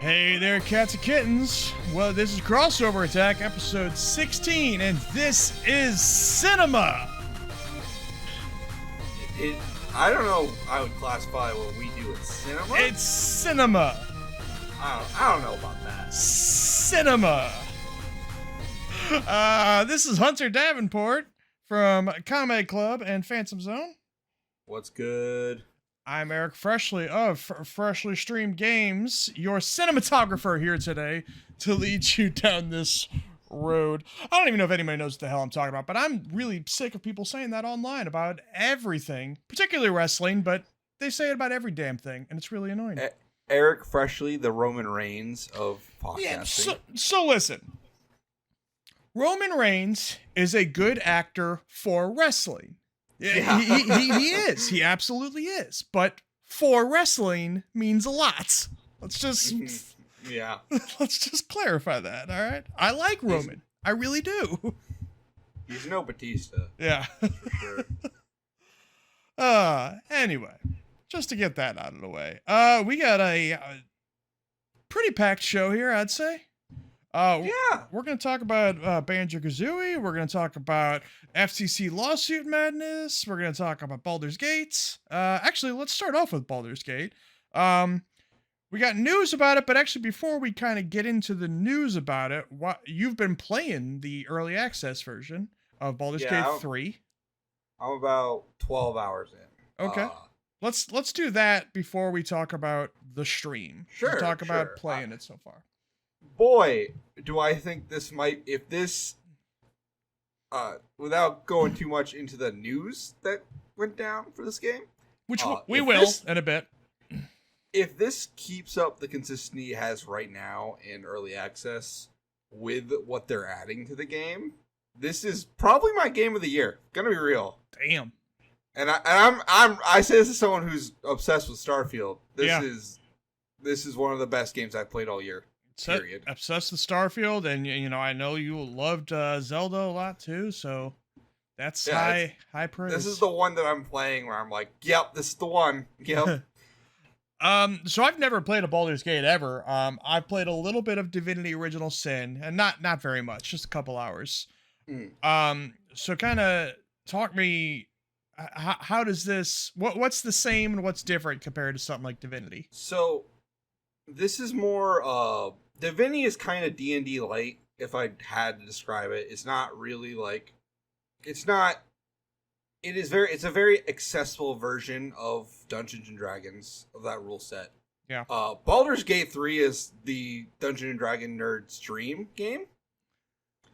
Hey there, cats and kittens. Well, this is Crossover Attack, episode 16, and this is cinema. I don't know. I would classify what we do as cinema. It's cinema. I don't know about that. Cinema. This is Hunter Davenport from Comic Club and Phantom Zone. What's good? I'm Eric Freshley of Freshly Streamed Games, your cinematographer here today to lead you down this road. I don't even know if anybody knows what the hell I'm talking about, but I'm really sick of people saying that online about everything, particularly wrestling, but they say it about every damn thing, and it's really annoying. Eric Freshley, the Roman Reigns of podcasting. Yeah, so listen. Roman Reigns is a good actor for wrestling. Yeah. He is. He absolutely is. But for wrestling means a lot. Let's just let's just clarify that, all right? I like Roman. I really do. He's no Batista. Yeah. For sure. Anyway, just to get that out of the way. We got a pretty packed show here, I'd say. We're going to talk about Banjo-Kazooie. We're going to talk about FTC lawsuit madness. We're going to talk about Baldur's Gate. Actually, let's start off with Baldur's Gate. We got news about it, but actually before we kind of get into the news about it, you've been playing the early access version of Baldur's Gate 3. I'm about 12 hours in. Okay. Let's do that before we talk about the stream. Sure. We'll talk about playing it so far. Boy, do I think this might, if this, without going too much into the news that went down for this game. Which we will in a bit. If this keeps up the consistency it has right now in early access with what they're adding to the game, this is probably my game of the year. Gonna be real. Damn. And I say this as someone who's obsessed with Starfield. This is one of the best games I've played all year. Period. Obsessed with Starfield, and you know I know you loved Zelda a lot too, so that's high praise. This is the one that I'm playing where I'm like, yep, this is the one. Yep. So I've never played a Baldur's Gate ever. I've played a little bit of Divinity Original Sin, and not very much, just a couple hours. So kind of talk me. How does this? What's the same and what's different compared to something like Divinity? So this is more. Divinity is kind of D&D light, if I had to describe it. It's not really like, it's a very accessible version of Dungeons and Dragons, of that rule set. Yeah. Baldur's Gate 3 is the Dungeons and Dragon nerd's dream game.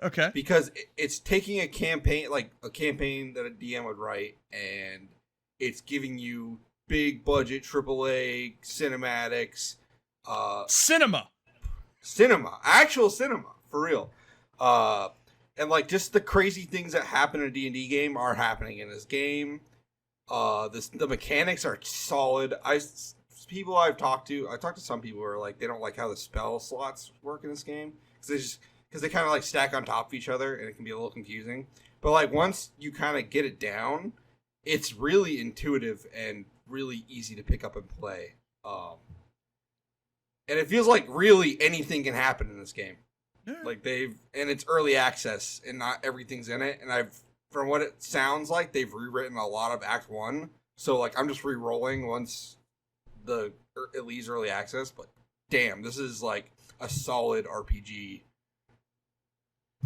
Okay. Because it's taking a campaign that a DM would write, and it's giving you big budget AAA cinematics. Actual cinema, for real. And like just the crazy things that happen in a D&D game are happening in this game. The mechanics are solid. People I've talked to some people who are like, they don't like how the spell slots work in this game because they kind of like stack on top of each other and it can be a little confusing. But like once you kind of get it down, it's really intuitive and really easy to pick up and play. And it feels like really anything can happen in this game. Yeah. Like and it's early access and not everything's in it. And from what it sounds like, they've rewritten a lot of Act 1. So like I'm just re-rolling once it leaves early access. But damn, this is like a solid RPG.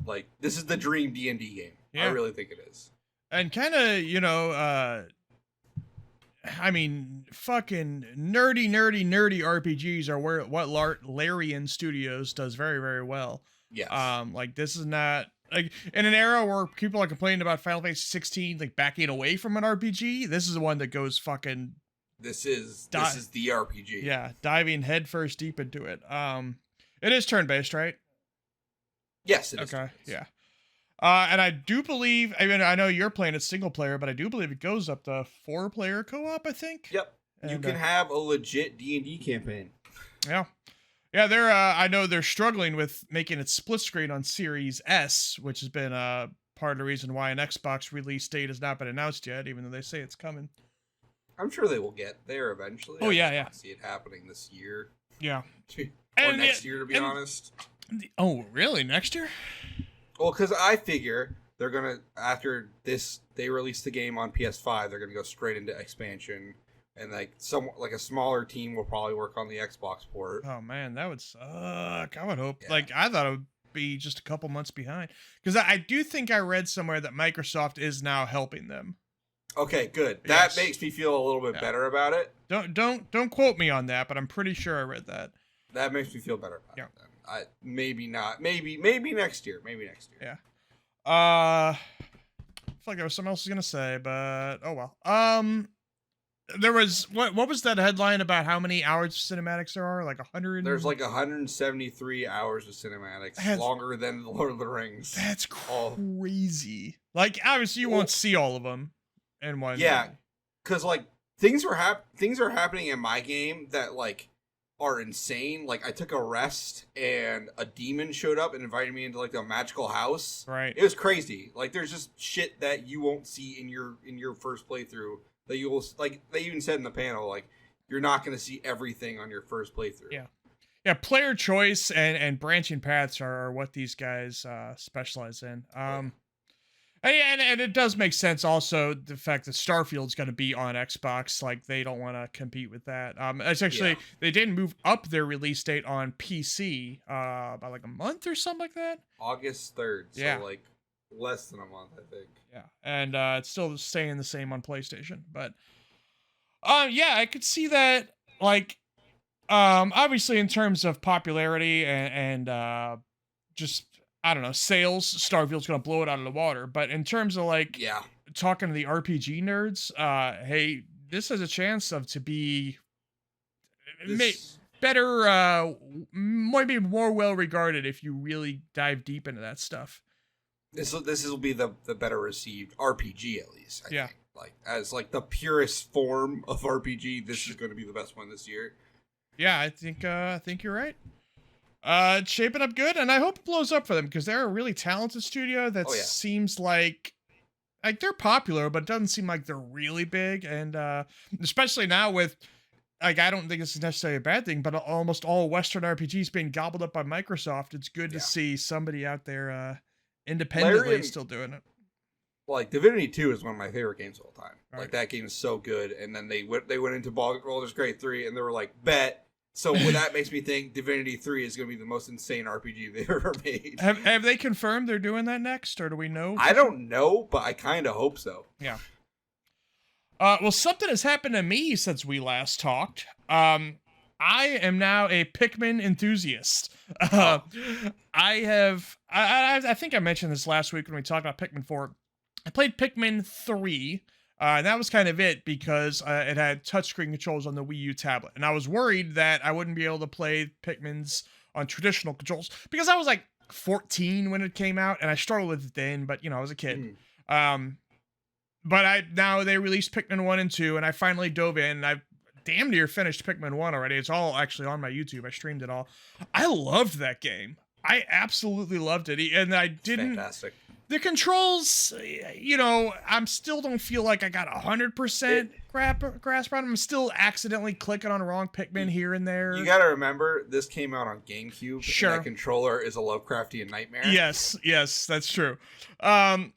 Like this is the dream D&D game. Yeah. I really think it is. And kind of, I mean, fucking nerdy RPGs are what Larian Studios does very, very well. Yes. Like this is not like in an era where people are complaining about Final Fantasy 16 like backing away from an RPG. This is the one that goes fucking. This is the RPG. Yeah, diving headfirst deep into it. It is turn-based, right? Yes, it is. Okay, yeah. And I do believe, I mean, I know you're playing it single player, but I do believe it goes up to 4-player co-op, I think. Yep. And, you can have a legit D&D campaign. Yeah. Yeah, I know they're struggling with making it split screen on Series S, which has been part of the reason why an Xbox release date has not been announced yet, even though they say it's coming. I'm sure they will get there eventually. Oh, yeah. I see it happening this year. Yeah. Or next year, to be honest. Oh, really? Next year? Well, because I figure they're going to, after this, they release the game on PS5, they're going to go straight into expansion. And like a smaller team will probably work on the Xbox port. Oh, man, that would suck. I would hope. Yeah. Like, I thought it would be just a couple months behind. Because I do think I read somewhere that Microsoft is now helping them. Okay, good. That makes me feel a little bit better about it. Don't quote me on that, but I'm pretty sure I read that. That makes me feel better about it then. Maybe not. Maybe next year. Yeah. I feel like there was something else I was gonna say, but oh well. There was what was that headline about how many hours of cinematics there are? Like 100. There's like 173 hours of cinematics, longer than the Lord of the Rings. That's crazy. Like obviously you won't see all of them in one. Yeah, because like things are happening in my game that like are insane. Like I took a rest and a demon showed up and invited me into like a magical house. Right. It was crazy. Like there's just shit that you won't see in your first playthrough that you will, like they even said in the panel, like you're not going to see everything on your first playthrough. Yeah, player choice and branching paths are what these guys specialize in. And it does make sense also the fact that Starfield's going to be on Xbox. Like they don't want to compete with that. It's actually they did move up their release date on PC by like a month or something like that. August 3rd. So like less than a month, I think. Yeah, and it's still staying the same on PlayStation. But I could see that. Like obviously in terms of popularity and just. I don't know, sales, Starfield's going to blow it out of the water. But in terms of like talking to the RPG nerds, hey, this has a chance to be better, might be more well regarded if you really dive deep into that stuff. This will be the better received RPG at least. I think. Like as like the purest form of RPG, this is going to be the best one this year. Yeah, I think you're right. It's shaping up good, and I hope it blows up for them because they're a really talented studio that seems like they're popular, but it doesn't seem like they're really big. And especially now with like, I don't think this is necessarily a bad thing, but almost all Western RPGs being gobbled up by Microsoft. It's good to see somebody out there independently still doing it. Like Divinity 2 is one of my favorite games of all time. Right. Like that game is so good, and then they went into Baldur's Gate 3, and they were like, bet. So that makes me think Divinity 3 is going to be the most insane RPG they've ever made. Have they confirmed they're doing that next, or do we know? I don't know, but I kind of hope so. Yeah. Well, something has happened to me since we last talked. I am now a Pikmin enthusiast. I think I mentioned this last week when we talked about Pikmin 4. I played Pikmin 3. And that was kind of it because it had touchscreen controls on the Wii U tablet. And I was worried that I wouldn't be able to play Pikmin's on traditional controls because I was like 14 when it came out and I struggled with it then, but I was a kid. But now they released Pikmin 1 and 2 and I finally dove in and I've damn near finished Pikmin 1 already. It's all actually on my YouTube. I streamed it all. I loved that game. I absolutely loved it. And I didn't... Fantastic. The controls, I still don't feel like I got 100% grasp on them. I'm still accidentally clicking on wrong Pikmin here and there. You got to remember, this came out on GameCube. Sure. And that controller is a Lovecraftian nightmare. Yes, that's true. But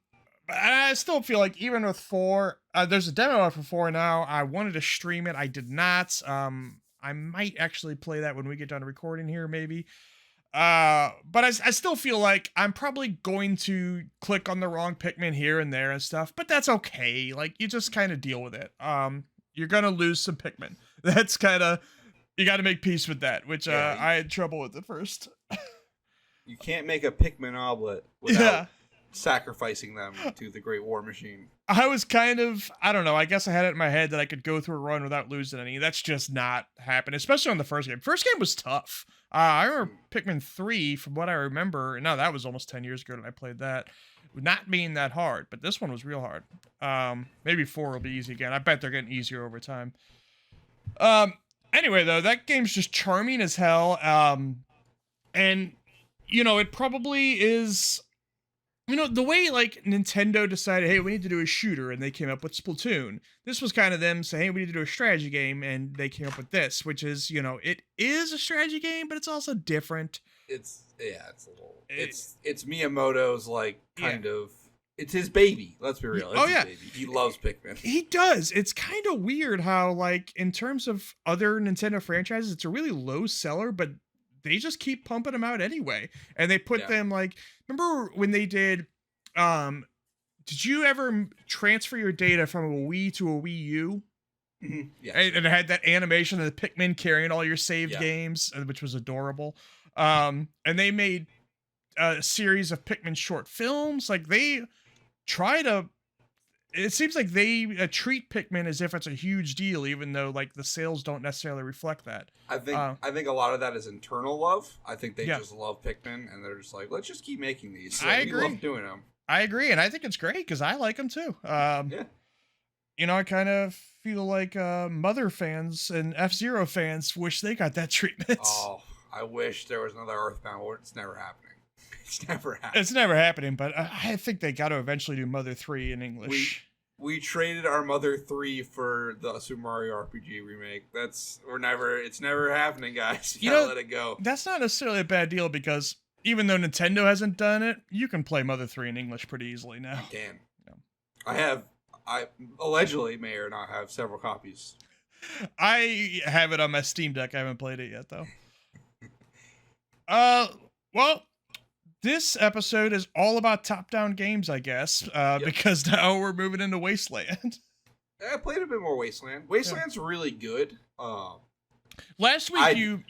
I still feel like even with 4, there's a demo out for 4 now. I wanted to stream it. I did not. I might actually play that when we get done recording here, maybe. But I still feel like I'm probably going to click on the wrong Pikmin here and there and stuff, but that's okay. Like, you just kind of deal with it. You're gonna lose some Pikmin. That's kind of, you got to make peace with that, which I had trouble with at first. You can't make a Pikmin omelet without sacrificing them to the Great War Machine. I was kind of, I don't know, I guess I had it in my head that I could go through a run without losing any. That's just not happening, especially on the first game. First game was tough. I remember Pikmin 3, from what I remember, no, that was almost 10 years ago that I played that, not being that hard, but this one was real hard. Maybe 4 will be easy again. I bet they're getting easier over time. Anyway, though, that game's just charming as hell, and, it probably is The way like Nintendo decided, hey, we need to do a shooter, and they came up with Splatoon. This was kind of them saying, hey, we need to do a strategy game, and they came up with this, which is, it is a strategy game, but it's also different. It's a little. It's Miyamoto's like kind of. It's his baby. Let's be real. It's his baby. He loves Pikmin. He does. It's kind of weird how, like, in terms of other Nintendo franchises, it's a really low seller, but they just keep pumping them out anyway. And they put them like, remember when they did, did you ever transfer your data from a Wii to a Wii U? Mm-hmm. Yeah. And it had that animation of the Pikmin carrying all your saved games, which was adorable. And they made a series of Pikmin short films. Like they try to, it seems like they treat Pikmin as if it's a huge deal, even though like the sales don't necessarily reflect that. I think a lot of that is internal love. I think they just love Pikmin, and they're just like, let's just keep making these. I agree. We love doing them. I agree, and I think it's great because I like them too. I kind of feel like Mother fans and F-Zero fans wish they got that treatment. Oh, I wish there was another Earthbound. It's never happening. It's never happening, but I think they got to eventually do Mother 3 in English. We traded our Mother 3 for the Super Mario RPG remake. It's never happening, guys. You gotta let it go. That's not necessarily a bad deal because even though Nintendo hasn't done it, you can play Mother 3 in English pretty easily now. You can. Yeah. I allegedly may or not have several copies. I have it on my Steam Deck. I haven't played it yet though. Well, this episode is all about top-down games, I guess, because now we're moving into Wasteland. I played a bit more Wasteland. Wasteland's really good. Last week,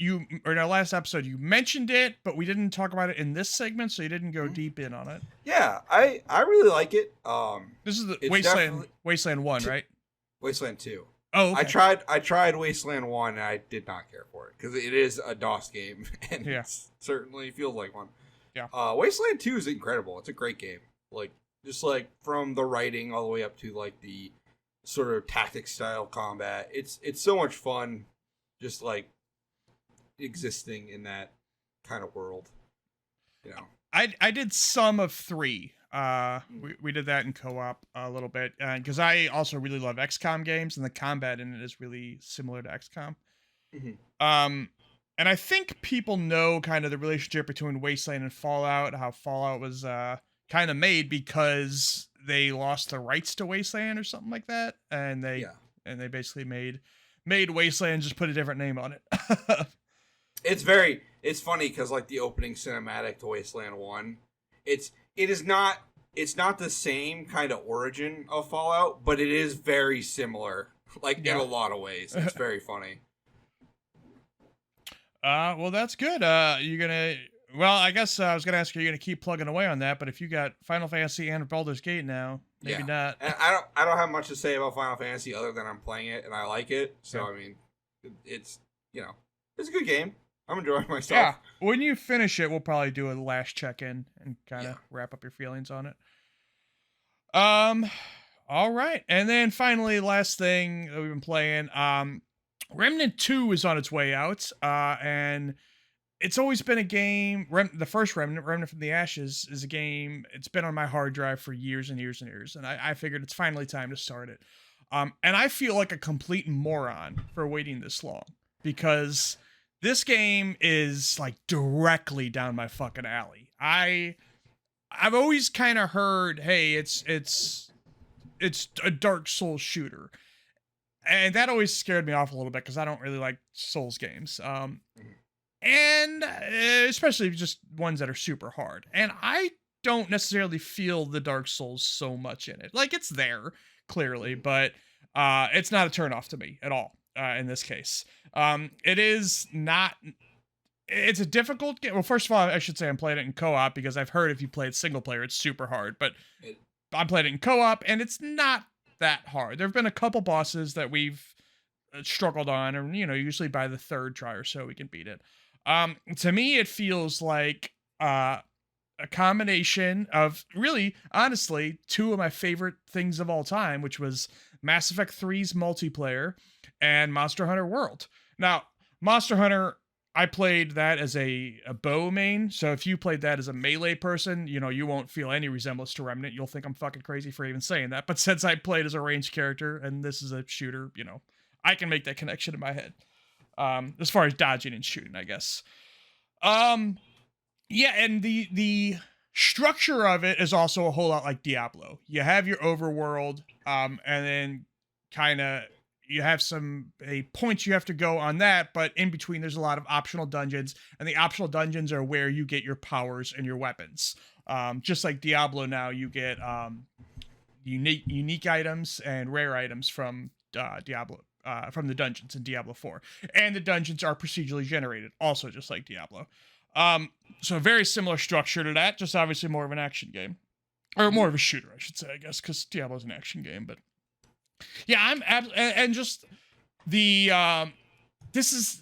last episode, you mentioned it, but we didn't talk about it in this segment, so you didn't go deep in on it. Yeah, I really like it. This is the Wasteland 1, right? Wasteland 2. Oh, okay. I tried Wasteland 1, and I did not care for it, because it is a DOS game, and it certainly feels like one. Yeah. Wasteland 2 is incredible. It's a great game. Like, just like from the writing all the way up to like the sort of tactic style combat. It's so much fun just like existing in that kind of world. I did some of 3. We did that in co-op a little bit because I also really love XCOM games, and the combat in it is really similar to XCOM. Mm-hmm. And I think people know kind of the relationship between Wasteland and Fallout, how Fallout was kind of made because they lost the rights to Wasteland or something like that, and they basically made Wasteland, just put a different name on it. It's funny because like the opening cinematic to Wasteland 1, it's not the same kind of origin of Fallout, but it is very similar, like in a lot of ways. It's very funny. Well, that's good. I guess I was gonna ask you, you're gonna keep plugging away on that, but if you got Final Fantasy and Baldur's Gate now, maybe not. And I don't have much to say about Final Fantasy other than I'm playing it and I like it. So I mean, it's it's a good game. I'm enjoying myself. Yeah. When you finish it, we'll probably do a last check-in and kind of wrap up your feelings on it. All right, and then finally, last thing that we've been playing, Remnant 2 is on its way out, and it's always been a game. The first Remnant from the Ashes, is a game. It's been on my hard drive for years and years and years, and I figured it's finally time to start it. And I feel like a complete moron for waiting this long, because this game is like directly down my fucking alley. I've always kind of heard, hey, it's a Dark Souls shooter. And that always scared me off a little bit because I don't really like Souls games. And especially just ones that are super hard. And I don't necessarily feel the Dark Souls so much in it. Like, it's there, clearly, but it's not a turnoff to me at all in this case. It is not... It's a difficult game. Well, first of all, I should say I'm playing it in co-op because I've heard if you play it single player, it's super hard. But I'm playing it in co-op, and it's not that hard. There have been a couple bosses that we've struggled on, and usually by the third try or so we can beat it. To me, it feels like a combination of, really, honestly, 2 of my favorite things of all time, which was Mass Effect 3's multiplayer and Monster Hunter World. Now, Monster Hunter, I played that as a bow main, so if you played that as a melee person, you won't feel any resemblance to Remnant. You'll think I'm fucking crazy for even saying that. But since I played as a ranged character and this is a shooter, I can make that connection in my head. As far as dodging and shooting, I guess. Yeah, and the structure of it is also a whole lot like Diablo. You have your overworld, and then kind of you have a points you have to go on that, but in between there's a lot of optional dungeons, and the optional dungeons are where you get your powers and your weapons. Just like Diablo now, you get unique items and rare items from Diablo. From the dungeons in Diablo 4. And the dungeons are procedurally generated, also just like Diablo. So a very similar structure to that, just obviously more of an action game. Or more of a shooter, I should say, I guess, because Diablo's an action game, but... Yeah, and just the...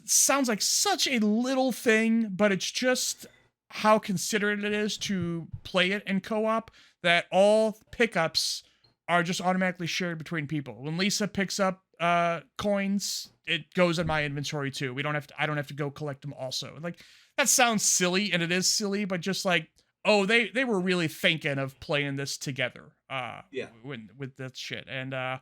sounds like such a little thing, but it's just how considerate it is to play it in co-op, that all pickups are just automatically shared between people. When Lisa picks up coins, it goes in my inventory too. I don't have to go collect them also. Like, that sounds silly, and it is silly, but just like, oh, they were really thinking of playing this together. With that shit. And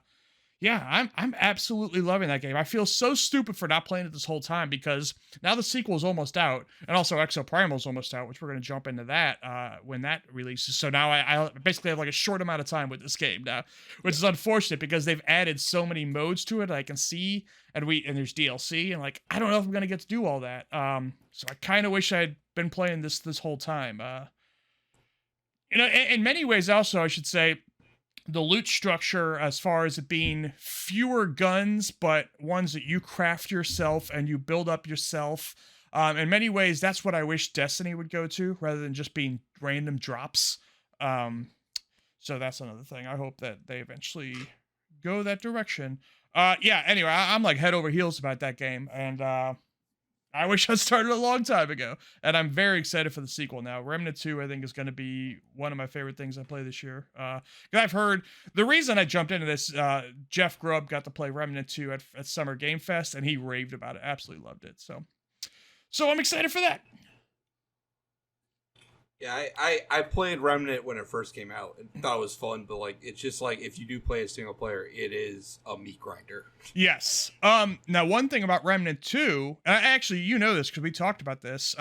yeah, I'm absolutely loving that game. I feel so stupid for not playing it this whole time, because now the sequel is almost out, and also Exoprimal is almost out, which we're going to jump into that when that releases. So now I basically have like a short amount of time with this game now, which is unfortunate because they've added so many modes to it. I can see, and there's DLC, and like, I don't know if I'm going to get to do all that. So I kind of wish I'd been playing this whole time. In many ways also, I should say, the loot structure, as far as it being fewer guns, but ones that you craft yourself and you build up yourself. In many ways, that's what I wish Destiny would go to, rather than just being random drops. So that's another thing. I hope that they eventually go that direction. Yeah, anyway, I'm like head over heels about that game, and I wish I started a long time ago, and I'm very excited for the sequel now. Remnant 2, I think, is going to be one of my favorite things I play this year. I've heard, the reason I jumped into this, Jeff Grubb got to play Remnant 2 at Summer Game Fest, and he raved about it, absolutely loved it. So I'm excited for that. Yeah, I played Remnant when it first came out and thought it was fun, but like, it's just like, if you do play a single player, it is a meat grinder. Yes. Now one thing about Remnant 2, actually, you know this because we talked about this.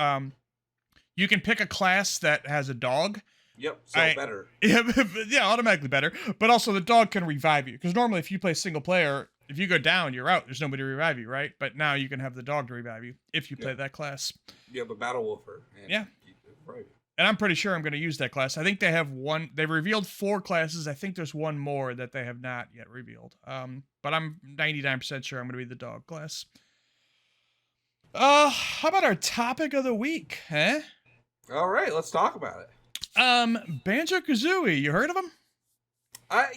You can pick a class that has a dog. Yep, better. Yeah, automatically better. But also the dog can revive you, because normally if you play single player, if you go down, you're out. There's nobody to revive you, right? But now you can have the dog to revive you if you play that class. You have a Battle Wolfer. Right. And I'm pretty sure I'm going to use that class. I think they have one. They've revealed 4 classes. I think there's one more that they have not yet revealed. But I'm 99% sure I'm going to be the dog class. How about our topic of the week, huh? All right, let's talk about it. Banjo-Kazooie. You heard of them? I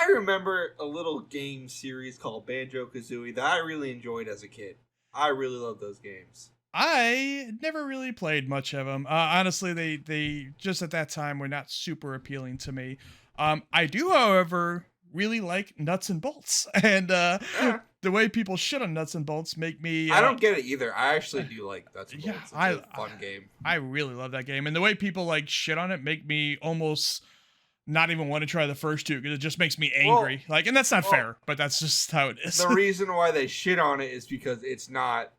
remember a little game series called Banjo-Kazooie that I really enjoyed as a kid. I really love those games. I never really played much of them. Honestly, they just at that time were not super appealing to me. I do, however, really like Nuts and Bolts, and the way people shit on Nuts and Bolts make me. I don't get it either. I actually do like Nuts and Bolts. It's a fun game. I really love that game, and the way people like shit on it make me almost not even want to try the first 2, because it just makes me angry. And that's not fair, but that's just how it is. The reason why they shit on it is because it's not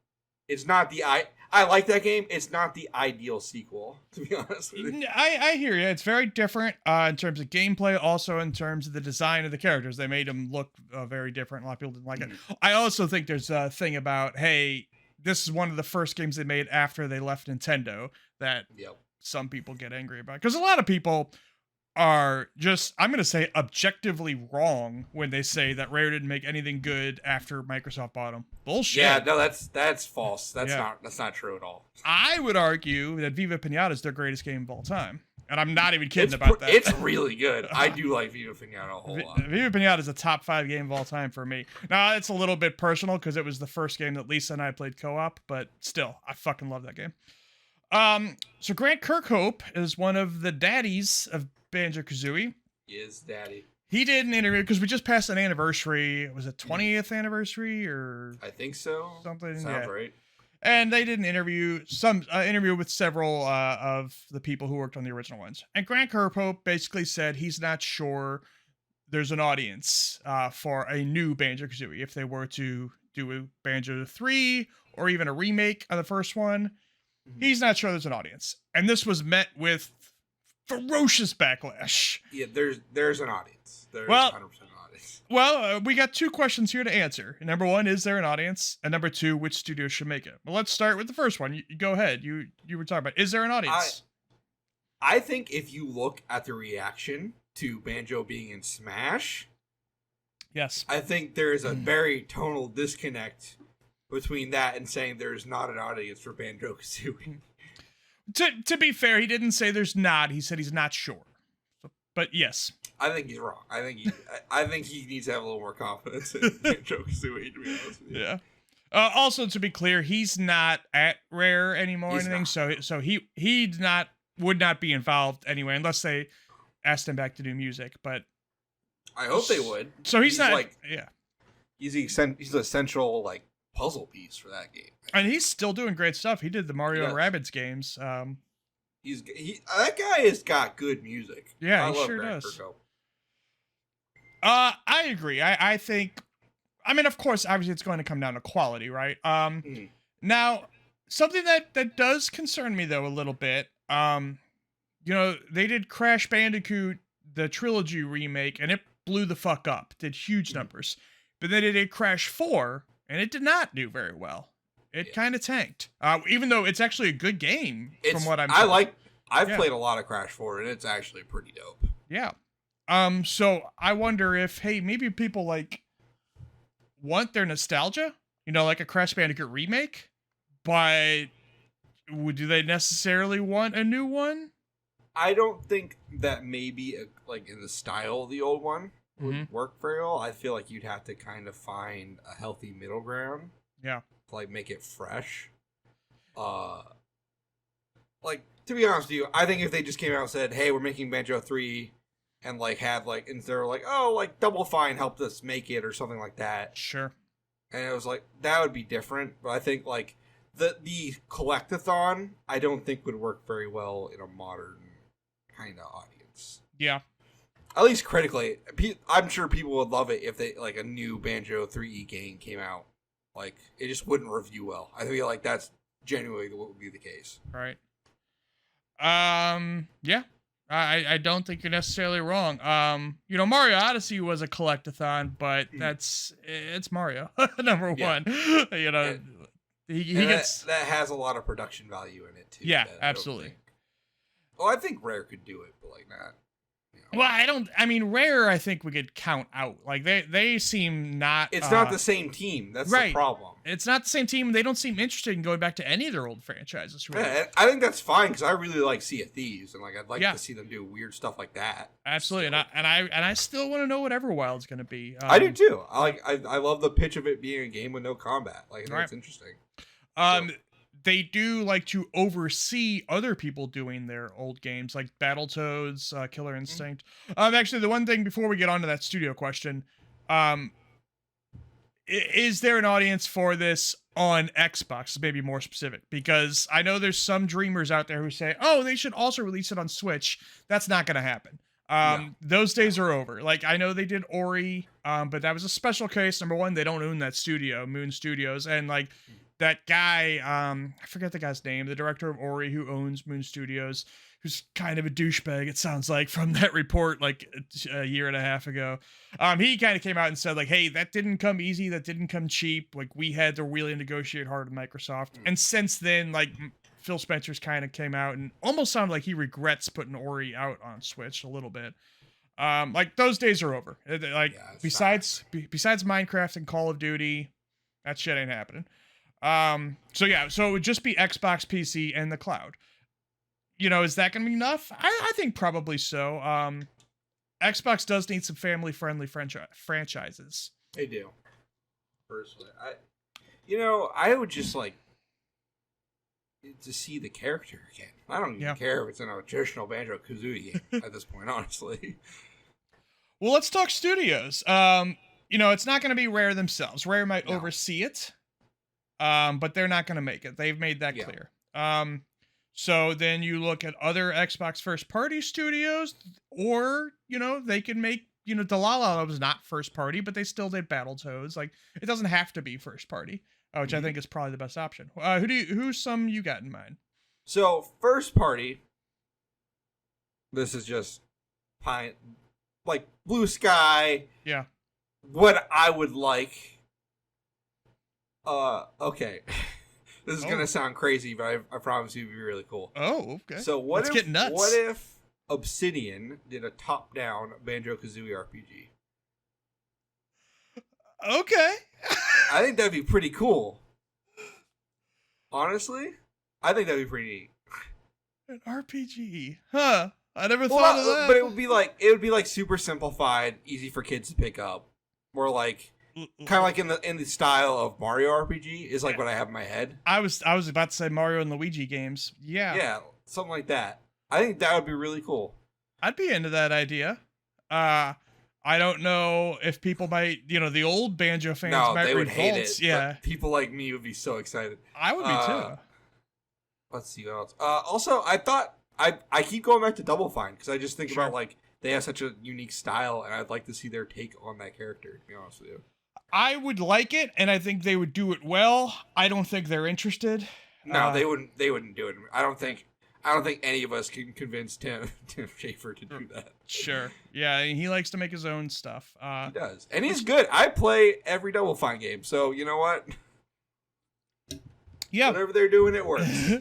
the I like that game. It's not the ideal sequel, to be honest with you. I hear you. It's very different in terms of gameplay, also in terms of the design of the characters. They made them look very different. A lot of people didn't like it. I also think there's a thing about, hey, this is one of the first games they made after they left Nintendo that some people get angry about. Because a lot of people are just, I'm going to say, objectively wrong when they say that Rare didn't make anything good after Microsoft bought them. Bullshit. Yeah, no, that's false. That's not true at all. I would argue that Viva Pinata is their greatest game of all time. And I'm not even kidding about that. It's really good. I do like Viva Pinata a whole lot. Viva Pinata is a top 5 game of all time for me. Now, it's a little bit personal because it was the first game that Lisa and I played co-op, but still, I fucking love that game. So Grant Kirkhope is one of the daddies of Banjo-Kazooie. Yes, daddy. He did an interview because we just passed an anniversary. Was it 20th anniversary or? I think so. Something. Sounds right. And they did an interview, interview with several of the people who worked on the original ones. And Grant Kirkhope basically said he's not sure there's an audience for a new Banjo-Kazooie if they were to do a Banjo 3 or even a remake of the first one. He's not sure there's an audience. And this was met with ferocious backlash. Yeah, there's an audience. There's 100% an audience. Well, we got two questions here to answer. Number one, is there an audience? And number two, which studio should make it? Well, let's start with the first one. You go ahead. You were talking about, is there an audience? I think if you look at the reaction to Banjo being in Smash, yes, I think there is a very tonal disconnect between that and saying there's not an audience for Banjo-Kazooie. To be fair, he didn't say there's not. He said he's not sure. So, but yes, I think he's wrong. I think he needs to have a little more confidence in Banjo-Kazooie, to be honest with you. Yeah. Also, to be clear, he's not at Rare anymore or anything. So he would not be involved anyway, unless they asked him back to do music. But I hope they would. So he's not. Like, yeah. He's the central like puzzle piece for that game. And he's still doing great stuff. He did the Mario and Rabbids games. That guy has got good music. Yeah, he sure does. I agree. I think, I mean, of course, obviously it's going to come down to quality, right? Now, something that does concern me though a little bit, they did Crash Bandicoot, the trilogy remake, and it blew the fuck up, did huge numbers. But then they did Crash 4, and it did not do very well. It kind of tanked, even though it's actually a good game from what I'm told. I've played a lot of Crash 4, and it's actually pretty dope. Yeah. So I wonder if, hey, maybe people like want their nostalgia, like a Crash Bandicoot remake, but do they necessarily want a new one? I don't think that maybe like in the style of the old one would work very well. I feel like you'd have to kind of find a healthy middle ground. Yeah. To, like, make it fresh. Like, to be honest with you, I think if they just came out and said, hey, we're making Banjo 3, and like had like, and they're like, oh, like Double Fine helped us make it or something like that. Sure. And it was like, that would be different. But I think like the collectathon, I don't think would work very well in a modern kind of audience. Yeah. At least critically. I'm sure people would love it if they like a new Banjo 3E game came out. Like, it just wouldn't review well. I feel like that's genuinely what would be the case. Right. Yeah. I don't think you're necessarily wrong. Mario Odyssey was a collectathon, but it's Mario, number one. He gets that has a lot of production value in it too. Yeah, absolutely. I think Rare could do it, but like not. Well, Rare, I think we could count out. Like, they seem not... It's not the same team. That's the problem. It's not the same team. They don't seem interested in going back to any of their old franchises, really. Yeah, I think that's fine, because I really like Sea of Thieves, and like I'd like to see them do weird stuff like that. Absolutely, and I still want to know what Everwild's going to be. I do, too. I love the pitch of it being a game with no combat. Like, I think it's interesting. They do like to oversee other people doing their old games, like Battletoads, Killer Instinct. Actually, the one thing before we get on to that studio question, is there an audience for this on Xbox? Maybe more specific, because I know there's some dreamers out there who say, oh, they should also release it on Switch. That's not going to happen. Those days are over. Like, I know they did Ori, but that was a special case. Number one, they don't own that studio, Moon Studios, and like, that guy, I forget the guy's name, the director of Ori who owns Moon Studios, who's kind of a douchebag, it sounds like, from that report like a year and a half ago. He kind of came out and said, like, hey, that didn't come easy, that didn't come cheap. Like, we had to really negotiate hard with Microsoft. And since then, like, Phil Spencer's kind of came out and almost sounded like he regrets putting Ori out on Switch a litit bit. Like, those days are over. Like, besides Minecraft and Call of Duty, that shit ain't happening. So it would just be Xbox, PC, and the cloud. Is that going to be enough? I think probably so. Xbox does need some family-friendly franchises. They do. Personally, I would just like to see the character again. I don't even care if it's in a traditional Banjo-Kazooie game at this point, honestly. Well, let's talk studios. It's not going to be Rare themselves. Rare might oversee it. but they're not going to make it. They've made that Yeah. clear. So then you look at other Xbox first party studios, or, you know, they can make, you know, Delilah was not first party, but they still did Battletoads. Like, it doesn't have to be first party, which I think is probably the best option. Who's some you got in mind? So first party, this is just like Blue Sky. Yeah. What I would like. Okay. This is gonna sound crazy, but I promise you it'll be really cool. Oh, okay. So Let's get nuts. What if Obsidian did a top-down Banjo-Kazooie RPG? Okay. I think that'd be pretty cool. Honestly, I think that'd be pretty neat. An RPG, huh? I never thought of that. But it would be like super simplified, easy for kids to pick up. More like kind of like in the style of Mario RPG is like what I have in my head. I was about to say Mario and Luigi games. Yeah. Yeah, something like that. I think that would be really cool. I'd be into that idea. I don't know if people might, you know, the old Banjo fans might they would revolt. hate it. Yeah. But people like me would be so excited. I would be too. Let's see what else. Also, I thought I keep going back to Double Fine because I just think about like they have such a unique style, and I'd like to see their take on that character. To be honest with you, I would like it, and I think they would do it well. I don't think they're interested. No, they wouldn't. They wouldn't do it. I don't think any of us can convince Tim Schafer to do that. Sure. Yeah, he likes to make his own stuff. He does, and he's good. I play every Double Fine game, so you know what? Yeah. Whatever they're doing, it works.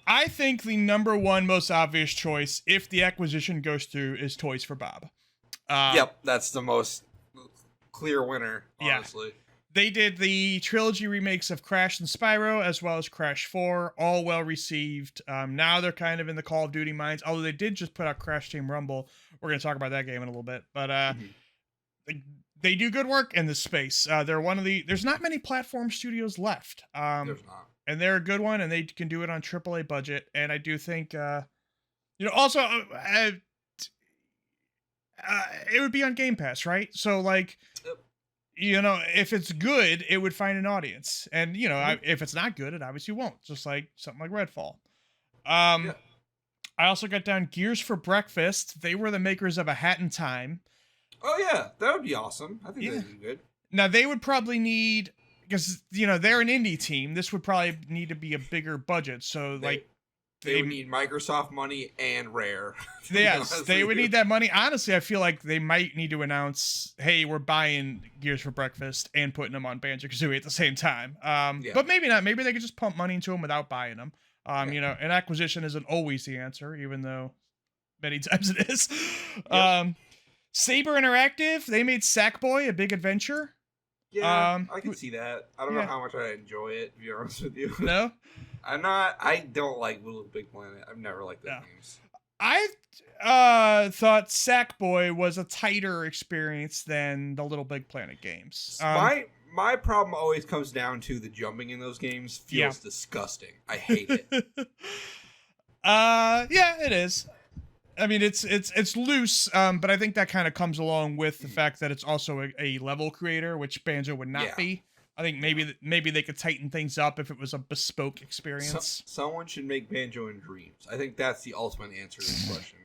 I think the number one most obvious choice, if the acquisition goes through, is Toys for Bob. Yep, that's the most clear winner, honestly. Yeah. They did the trilogy remakes of Crash and Spyro, as well as Crash 4, all well received. Now they're kind of in the Call of Duty minds, although they did just put out Crash Team Rumble. We're going to talk about that game in a little bit. But they do good work in this space. They're one of there's not many platform studios left. There's not. And they're a good one, and they can do it on AAA budget. And I do think, also, it would be on Game Pass, right? So, like, if it's good, it would find an audience. And, if it's not good, it obviously won't. Just like something like Redfall. I also got down Gears for Breakfast. They were the makers of A Hat in Time. Oh, yeah. That would be awesome. I think that'd be good. Now, they would probably need... Because, they're an indie team. This would probably need to be a bigger budget. So, they would need Microsoft money and Rare. Yes, they would need that money. Honestly, I feel like they might need to announce, hey, we're buying Gears for Breakfast and putting them on Banjo-Kazooie at the same time. But maybe not. Maybe they could just pump money into them without buying them. An acquisition isn't always the answer, even though many times it is. Yep. Saber Interactive, they made Sackboy: A Big Adventure. Yeah, I can see that. I don't know how much I enjoy it, to be honest with you. No? I don't like Little Big Planet. I've never liked those games. I thought Sackboy was a tighter experience than the Little Big Planet games. My problem always comes down to the jumping in those games feels disgusting. I hate it. It is. I mean, it's loose, but I think that kind of comes along with the fact that it's also a level creator, which Banjo would not be. I think maybe they could tighten things up if it was a bespoke experience. Someone should make Banjo in Dreams. I think that's the ultimate answer to this question.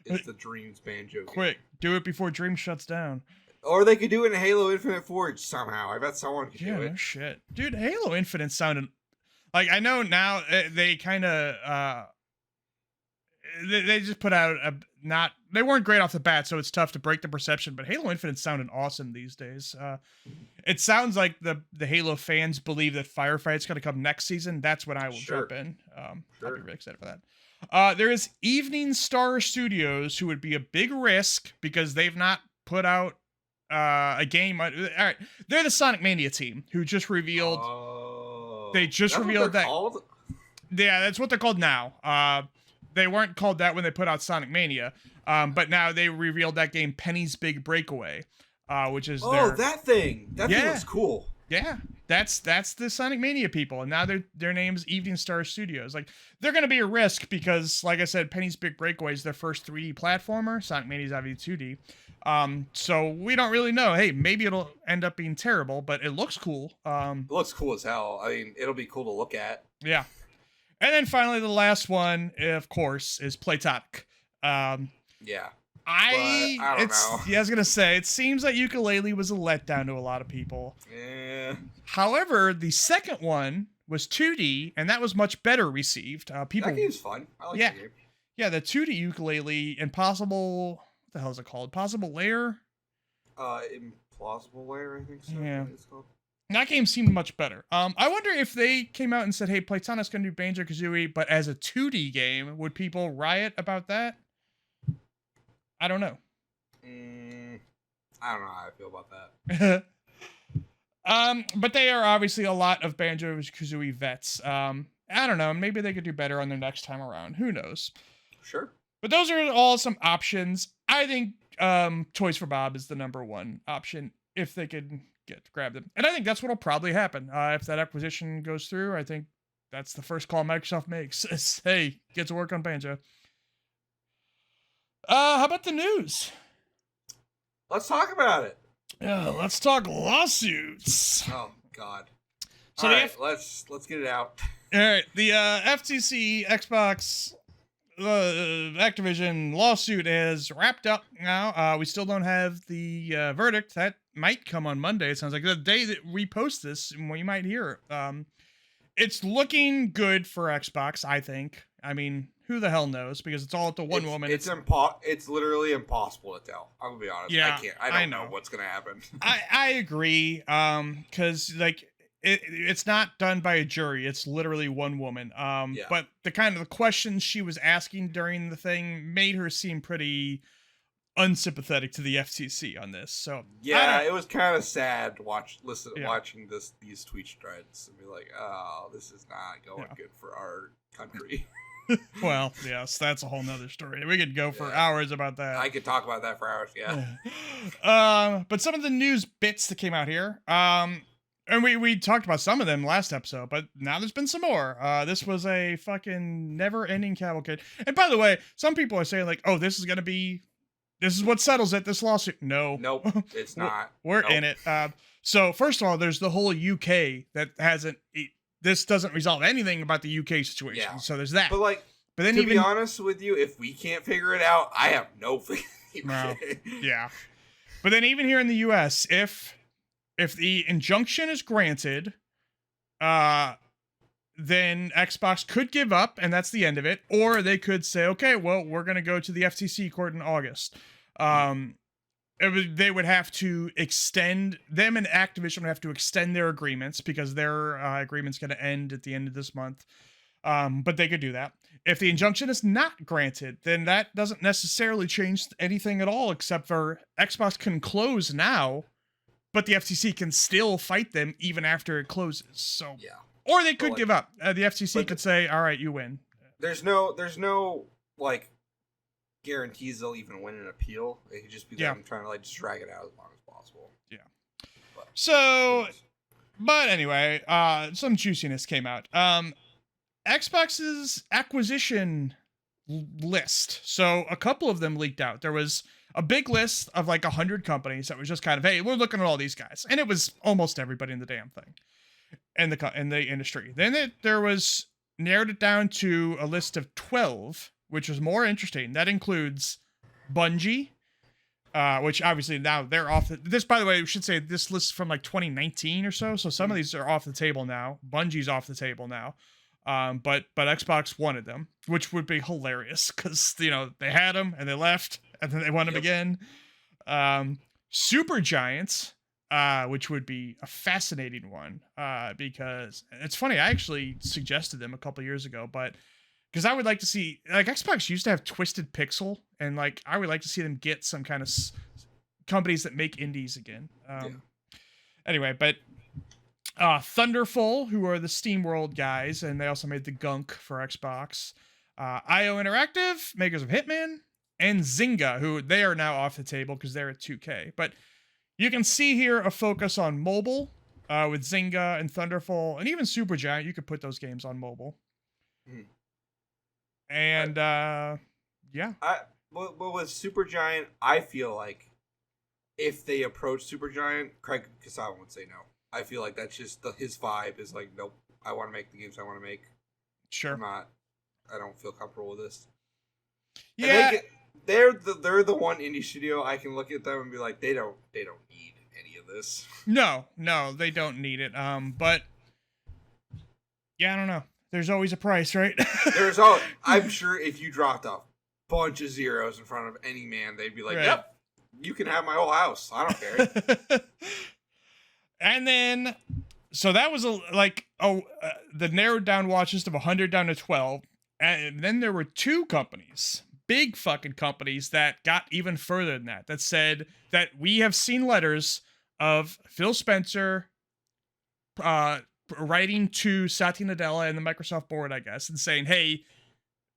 It's the Dreams Banjo game. Quick, do it before Dreams shuts down. Or they could do it in Halo Infinite Forge somehow. I bet someone could do it. No shit. Dude, Halo Infinite sounded... Like, I know now they kind of... They just put out they weren't great off the bat, so it's tough to break the perception, but Halo Infinite sounded awesome these days. It sounds like the Halo fans believe that Firefight's going to come next season. That's when I will jump in. I'll be really excited for that. There is Evening Star Studios, who would be a big risk because they've not put out a game. All right, they're the Sonic Mania team who just revealed. They just revealed that. Called? Yeah, that's what they're called now. They weren't called that when they put out Sonic Mania, but now they revealed that game Penny's Big Breakaway, which is that thing. That thing was cool. Yeah, that's the Sonic Mania people, and now their name's Evening Star Studios. Like, they're gonna be a risk because, like I said, Penny's Big Breakaway is their first 3D platformer. Sonic Mania is obviously 2D. So we don't really know. Hey, maybe it'll end up being terrible, but it looks cool. It looks cool as hell. I mean, it'll be cool to look at. Yeah. And then finally, the last one, of course, is Platonic. Yeah. I don't know. Yeah, I was gonna say, it seems like Yooka-Laylee was a letdown to a lot of people. Yeah. However, the second one was 2D, and that was much better received. People. That game's fun. I like that game. Yeah, the 2D Yooka-Laylee, Impossible. What the hell is it called? Impossible Lair. Implausible Lair, I think so. Yeah. It's called. That game seemed much better. I wonder if they came out and said, "Hey, Playtonic's gonna do Banjo-Kazooie, but as a 2D game," would people riot about that? I don't know. I don't know how I feel about that. But they are obviously a lot of Banjo-Kazooie vets. I don't know. Maybe they could do better on their next time around. Who knows? Sure. But those are all some options. I think Toys for Bob is the number one option if they could grab them. And I think that's what'll probably happen. If that acquisition goes through, I think that's the first call Microsoft makes. Is, hey, get to work on Banjo. How about the news? Let's talk about it. Yeah, let's talk lawsuits. Oh God. So all right, let's get it out. All right, the FTC Xbox Activision lawsuit is wrapped up now. We still don't have the verdict. That might come on Monday. It sounds like the day that we post this, we might hear it. It's looking good for Xbox, I think. I mean, who the hell knows? Because it's all at the one woman. It's literally impossible to tell. I'm gonna be honest. Yeah, I don't know what's gonna happen. I agree. Because like it's not done by a jury. It's literally one woman. But the kind of the questions she was asking during the thing made her seem pretty unsympathetic to the FTC on this. So yeah, it was kind of sad watching these tweet threads and be like, oh, this is not going good for our country. Well, yes, that's a whole nother story. We could go for hours about that. I could talk about that for hours. But some of the news bits that came out here, and we talked about some of them last episode, but now there's been some more. This was a fucking never-ending cavalcade. And by the way, some people are saying like, oh, this is what settles it, this lawsuit. No. Nope, it's not. We're in it. So first of all, there's the whole UK that hasn't... This doesn't resolve anything about the UK situation. Yeah. So there's that. But then to be honest with you, if we can't figure it out, I have no faith. Yeah. But then even here in the US, if the injunction is granted, then Xbox could give up, and that's the end of it. Or they could say, okay, well, we're going to go to the FTC court in August. They would have to extend, them and Activision would have to extend their agreements because their agreement's going to end at the end of this month. But they could do that. If the injunction is not granted, then that doesn't necessarily change anything at all, except for Xbox can close now, but the FTC can still fight them even after it closes. So, or they could give up. The FTC could say, all right, you win. There's no guarantees they'll even win an appeal. It could just be them trying to just drag it out as long as possible. Yeah. But anyway, some juiciness came out. Xbox's acquisition list. So a couple of them leaked out. There was a big list of 100 companies that was just kind of, hey, we're looking at all these guys, and it was almost everybody in the damn thing, in the industry. Then there was narrowed it down to a list of 12. Which was more interesting. That includes Bungie, which obviously now they're off. This, by the way, we should say this list is from 2019 or so. So some of these are off the table now. Bungie's off the table now. But Xbox wanted them, which would be hilarious because, they had them and they left and then they want them again. Supergiants, which would be a fascinating one because it's funny. I actually suggested them a couple years ago, but because I would like to see, Xbox used to have Twisted Pixel, and I would like to see them get some kind of companies that make indies again. Anyway, but Thunderful, who are the SteamWorld guys, and they also made the Gunk for Xbox. IO Interactive, makers of Hitman, and Zynga, who they are now off the table because they're at 2K. But you can see here a focus on mobile with Zynga and Thunderful, and even Supergiant. You could put those games on mobile. And with Supergiant, I feel like if they approach Supergiant, Craig Kasama would say no. I feel like that's just his vibe is like, nope, I want to make the games I want to make. Sure. I don't feel comfortable with this. Yeah. They're the one indie studio I can look at them and be like, they don't need any of this. No, they don't need it. But yeah, I don't know. There's always a price, right? I'm sure if you dropped a bunch of zeros in front of any man, they'd be like, right. Yep, you can have my whole house. I don't care. And then, so that was the narrowed down watch list of 100 down to 12. And then there were two companies, big fucking companies, that got even further than that said that we have seen letters of Phil Spencer writing to Satya Nadella and the Microsoft board, I guess, and saying, hey,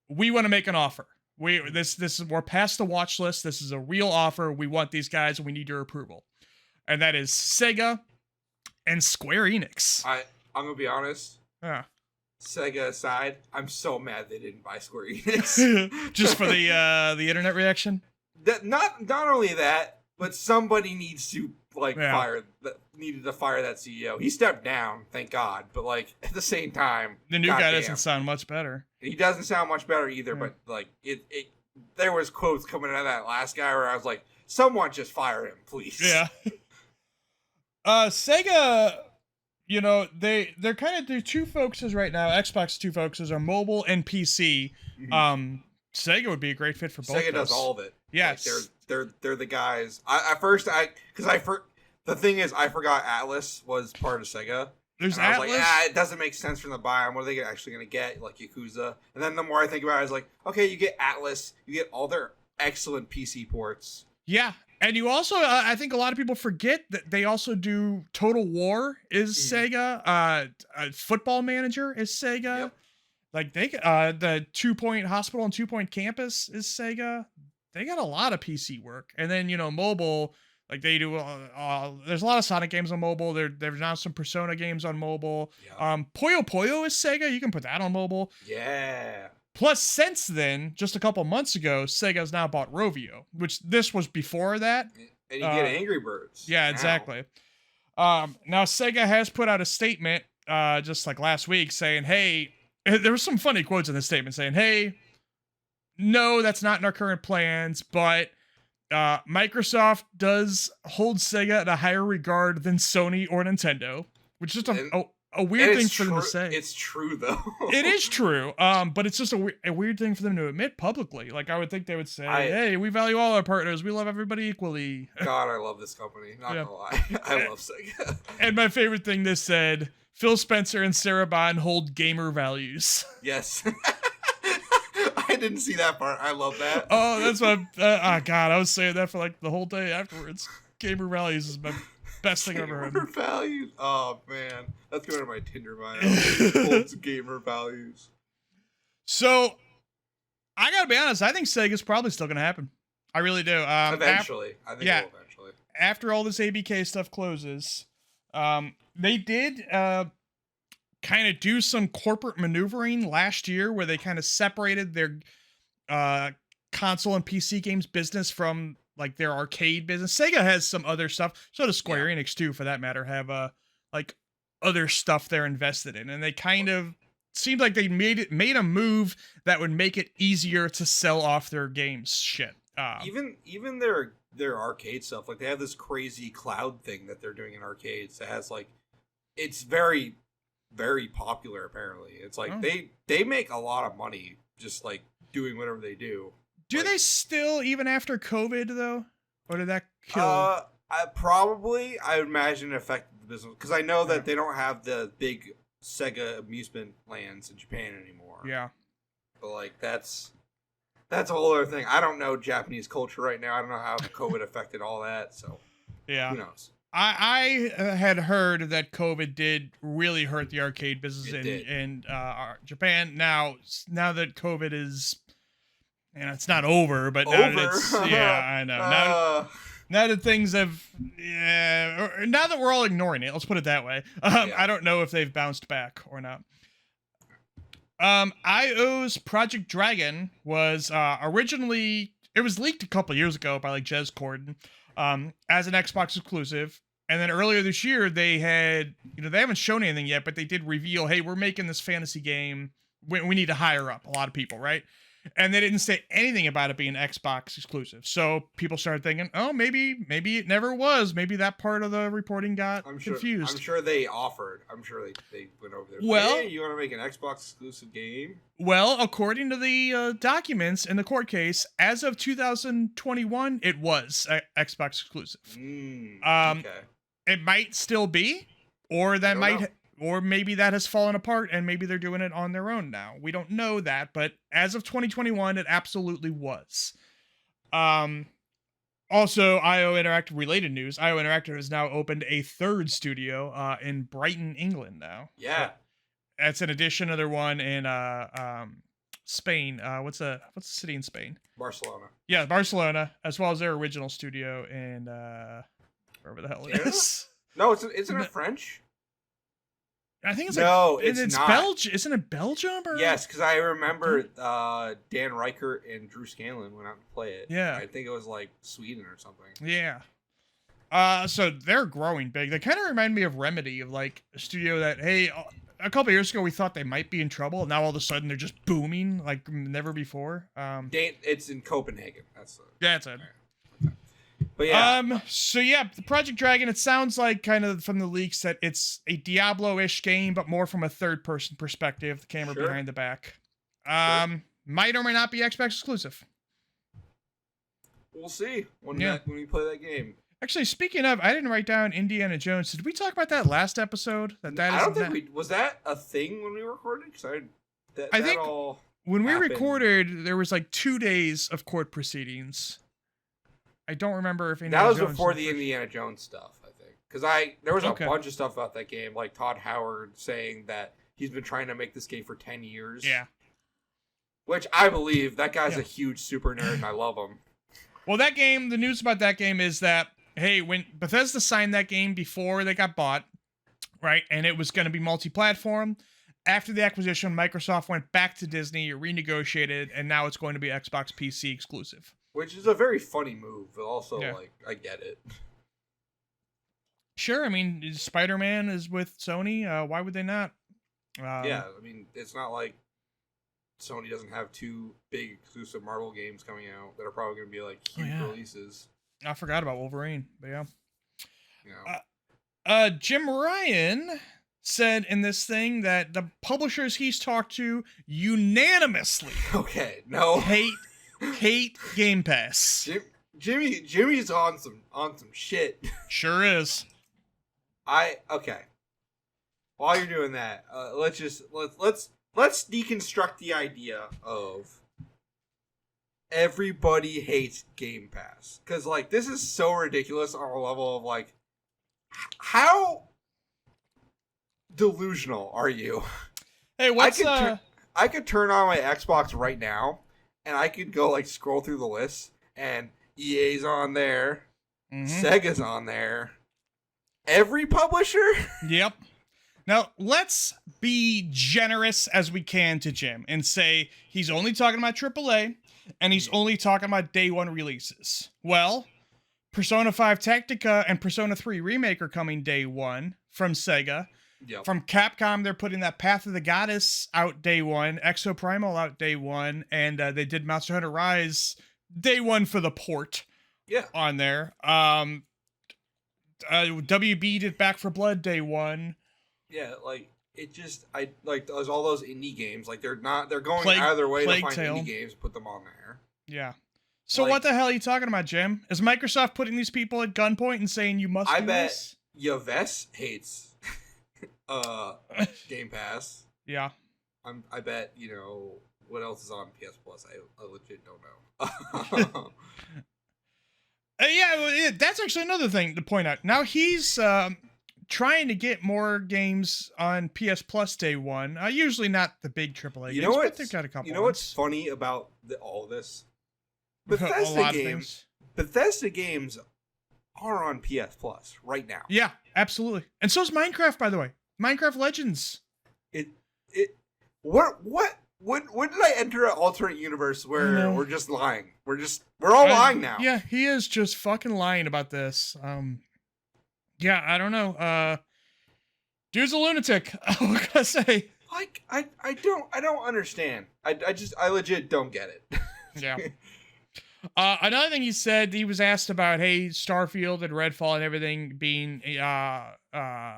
we want to make an offer. We're past the watch list. This is a real offer. We want these guys and we need your approval. And that is Sega and Square Enix. I'm going to be honest. Yeah. Sega aside, I'm so mad they didn't buy Square Enix. Just for the internet reaction? Not only that, but somebody needs to needed to fire that CEO. He stepped down, thank God, but like at the same time, the new guy doesn't sound much better. He doesn't sound much better either, but like it there was quotes coming out of that last guy where I was like, someone just fire him, please. Yeah. Sega, you know, they're kind of their two focuses right now. Xbox two focuses are mobile and PC. Mm-hmm. Sega would be a great fit for both. Sega does all of it. Yes, like they're the guys. I forgot Atlas was part of Sega. There's Atlas. I was like, it doesn't make sense from the buy. What are they actually going to get? Like Yakuza. And then the more I think about it, I was like, okay, you get Atlas, you get all their excellent PC ports. Yeah. And you also, I think a lot of people forget that they also do Total War is Sega. Football Manager is Sega. Yep. Like the 2 Point Hospital and 2 Point Campus is Sega. They got a lot of PC work. And then, you know, mobile, like they do, there's a lot of Sonic games on mobile. There's now some Persona games on mobile. Yep. Puyo Puyo is Sega. You can put that on mobile. Yeah. Plus, since then, just a couple months ago, Sega's now bought Rovio, which this was before that. And you get Angry Birds. Yeah, exactly. Now, Sega has put out a statement just like last week saying, hey, there were some funny quotes in the statement saying, hey, no, that's not in our current plans, but Microsoft does hold Sega at a higher regard than Sony or Nintendo, which is just a weird thing for them to say. It's true, though. It is true, but it's just a weird thing for them to admit publicly. Like, I would think they would say, hey, we value all our partners. We love everybody equally. God, I love this company. Not gonna lie. I love Sega. And my favorite thing they said, Phil Spencer and Sarah Bond hold gamer values. Yes. I didn't see that part. I love that. Oh, that's what God, I was saying that for like the whole day afterwards. Gamer values is my best thing I've ever heard. Gamer values? Oh, man. That's going to my Tinder bio. Holds gamer values. So, I gotta be honest, I think Sega's probably still going to happen. I really do. Eventually. I think it will eventually. After all this ABK stuff closes, they did kind of do some corporate maneuvering last year where they kind of separated their console and PC games business from like their arcade business. Sega has some other stuff. So does Square Enix too, for that matter, have like other stuff they're invested in. And they kind of seemed like they made a move that would make it easier to sell off their games shit. Even their arcade stuff, like they have this crazy cloud thing that they're doing in arcades that has like, it's very, very popular apparently. It's like they make a lot of money just like doing whatever they do. Do they still, even after COVID though, or did that kill? I would imagine it affected the business because I know that they don't have the big Sega amusement lands in Japan anymore. Yeah, but like that's a whole other thing. I don't know Japanese culture right now. I don't know how COVID affected all that. So yeah, who knows? I had heard that COVID did really hurt the arcade business in Japan. Now that COVID is, it's not over, but now that it's, I know. Now that things have, now that we're all ignoring it, let's put it that way. I don't know if they've bounced back or not. IO's Project Dragon was originally, it was leaked a couple years ago by like Jez Corden. as an Xbox exclusive. And then earlier this year, they had, they haven't shown anything yet, but they did reveal, hey, we're making this fantasy game. We need to hire up a lot of people, right? And they didn't say anything about it being Xbox exclusive. So people started thinking, oh, maybe it never was. Maybe that part of the reporting got confused. I'm sure they offered. I'm sure they went over there. Well, hey, you want to make an Xbox exclusive game? Well, according to the documents in the court case, as of 2021, it was Xbox exclusive. Okay. It might still be, or or maybe that has fallen apart and maybe they're doing it on their own now. We don't know that, but as of 2021, it absolutely was. Also, IO Interactive related news. IO Interactive has now opened a third studio in Brighton, England now. Yeah. That's an addition to their one in Spain. What's the city in Spain? Barcelona. Yeah, Barcelona, as well as their original studio in wherever the hell it is. No, isn't it French? I think it's it's not. Belgium. Isn't it Belgium? Or? Yes, because I remember Dan Reichert and Drew Scanlon went out to play it. Yeah, I think it was like Sweden or something. Yeah. So they're growing big. They kind of remind me of Remedy, of like a studio that, hey, a couple years ago we thought they might be in trouble. Now all of a sudden they're just booming like never before. It's in Copenhagen. That's it. Okay. But yeah. So yeah, the Project Dragon, it sounds like kind of from the leaks that it's a Diablo-ish game, but more from a third-person perspective, the camera behind the back. Might or might not be Xbox exclusive. We'll see when we play that game. Actually, speaking of, I didn't write down Indiana Jones. Did we talk about that last episode? I don't think was that a thing when we recorded? Because I think when we recorded, there was like 2 days of court proceedings. I don't remember if that was before the Indiana Jones stuff. I think because there was a bunch of stuff about that game, like Todd Howard saying that he's been trying to make this game for 10 years. Yeah, which I believe. That guy's a huge super nerd, and I love him. Well, that game. The news about that game is that hey, when Bethesda signed that game before they got bought, right, and it was going to be multi-platform. After the acquisition, Microsoft went back to Disney, renegotiated, and now it's going to be Xbox PC exclusive. Which is a very funny move, but also, I get it. Sure, I mean, Spider-Man is with Sony. Why would they not? Yeah, I mean, it's not like Sony doesn't have 2 big exclusive Marvel games coming out that are probably going to be, like, huge releases. I forgot about Wolverine, but yeah. Yeah. Jim Ryan said in this thing that the publishers he's talked to unanimously hate Game Pass. Jimmy's on some shit. Sure is. Okay. While you're doing that, let's deconstruct the idea of everybody hates Game Pass, because like this is so ridiculous on a level of like how delusional are you? Hey, what's I could turn on my Xbox right now. And I could go like scroll through the list, and EA's on there, Sega's on there, every publisher. Yep. Now let's be generous as we can to Jim and say he's only talking about AAA, and he's only talking about day one releases. Well, Persona 5 Tactica and Persona 3 Remake are coming day one from Sega. Yep. From Capcom, they're putting that Path of the Goddess out day one, Exo Primal out day one, and they did Monster Hunter Rise day one for the port. Yeah. On there. WB did Back for Blood day one. Yeah, like it just there's all those indie games. Like they're going out of their way to find indie games, put them on there. Yeah. So what the hell are you talking about, Jim? Is Microsoft putting these people at gunpoint and saying you must do this? I bet Yves hates Game Pass. Yeah. I bet, what else is on PS Plus? I legit don't know. Yeah, that's actually another thing to point out. Now he's trying to get more games on PS Plus day one. Usually not the big AAA games, but they've got a couple. You know what's funny about all this? Bethesda games are on PS Plus right now. Yeah, absolutely. And so is Minecraft, by the way. Minecraft Legends. What Wouldn't I enter an alternate universe where we're just lying? We're all lying now. Yeah, he is just fucking lying about this. Yeah, I don't know. Dude's a lunatic. What can I say? Like, I don't understand. I legit don't get it. Yeah. Another thing he said, he was asked about, hey, Starfield and Redfall and everything being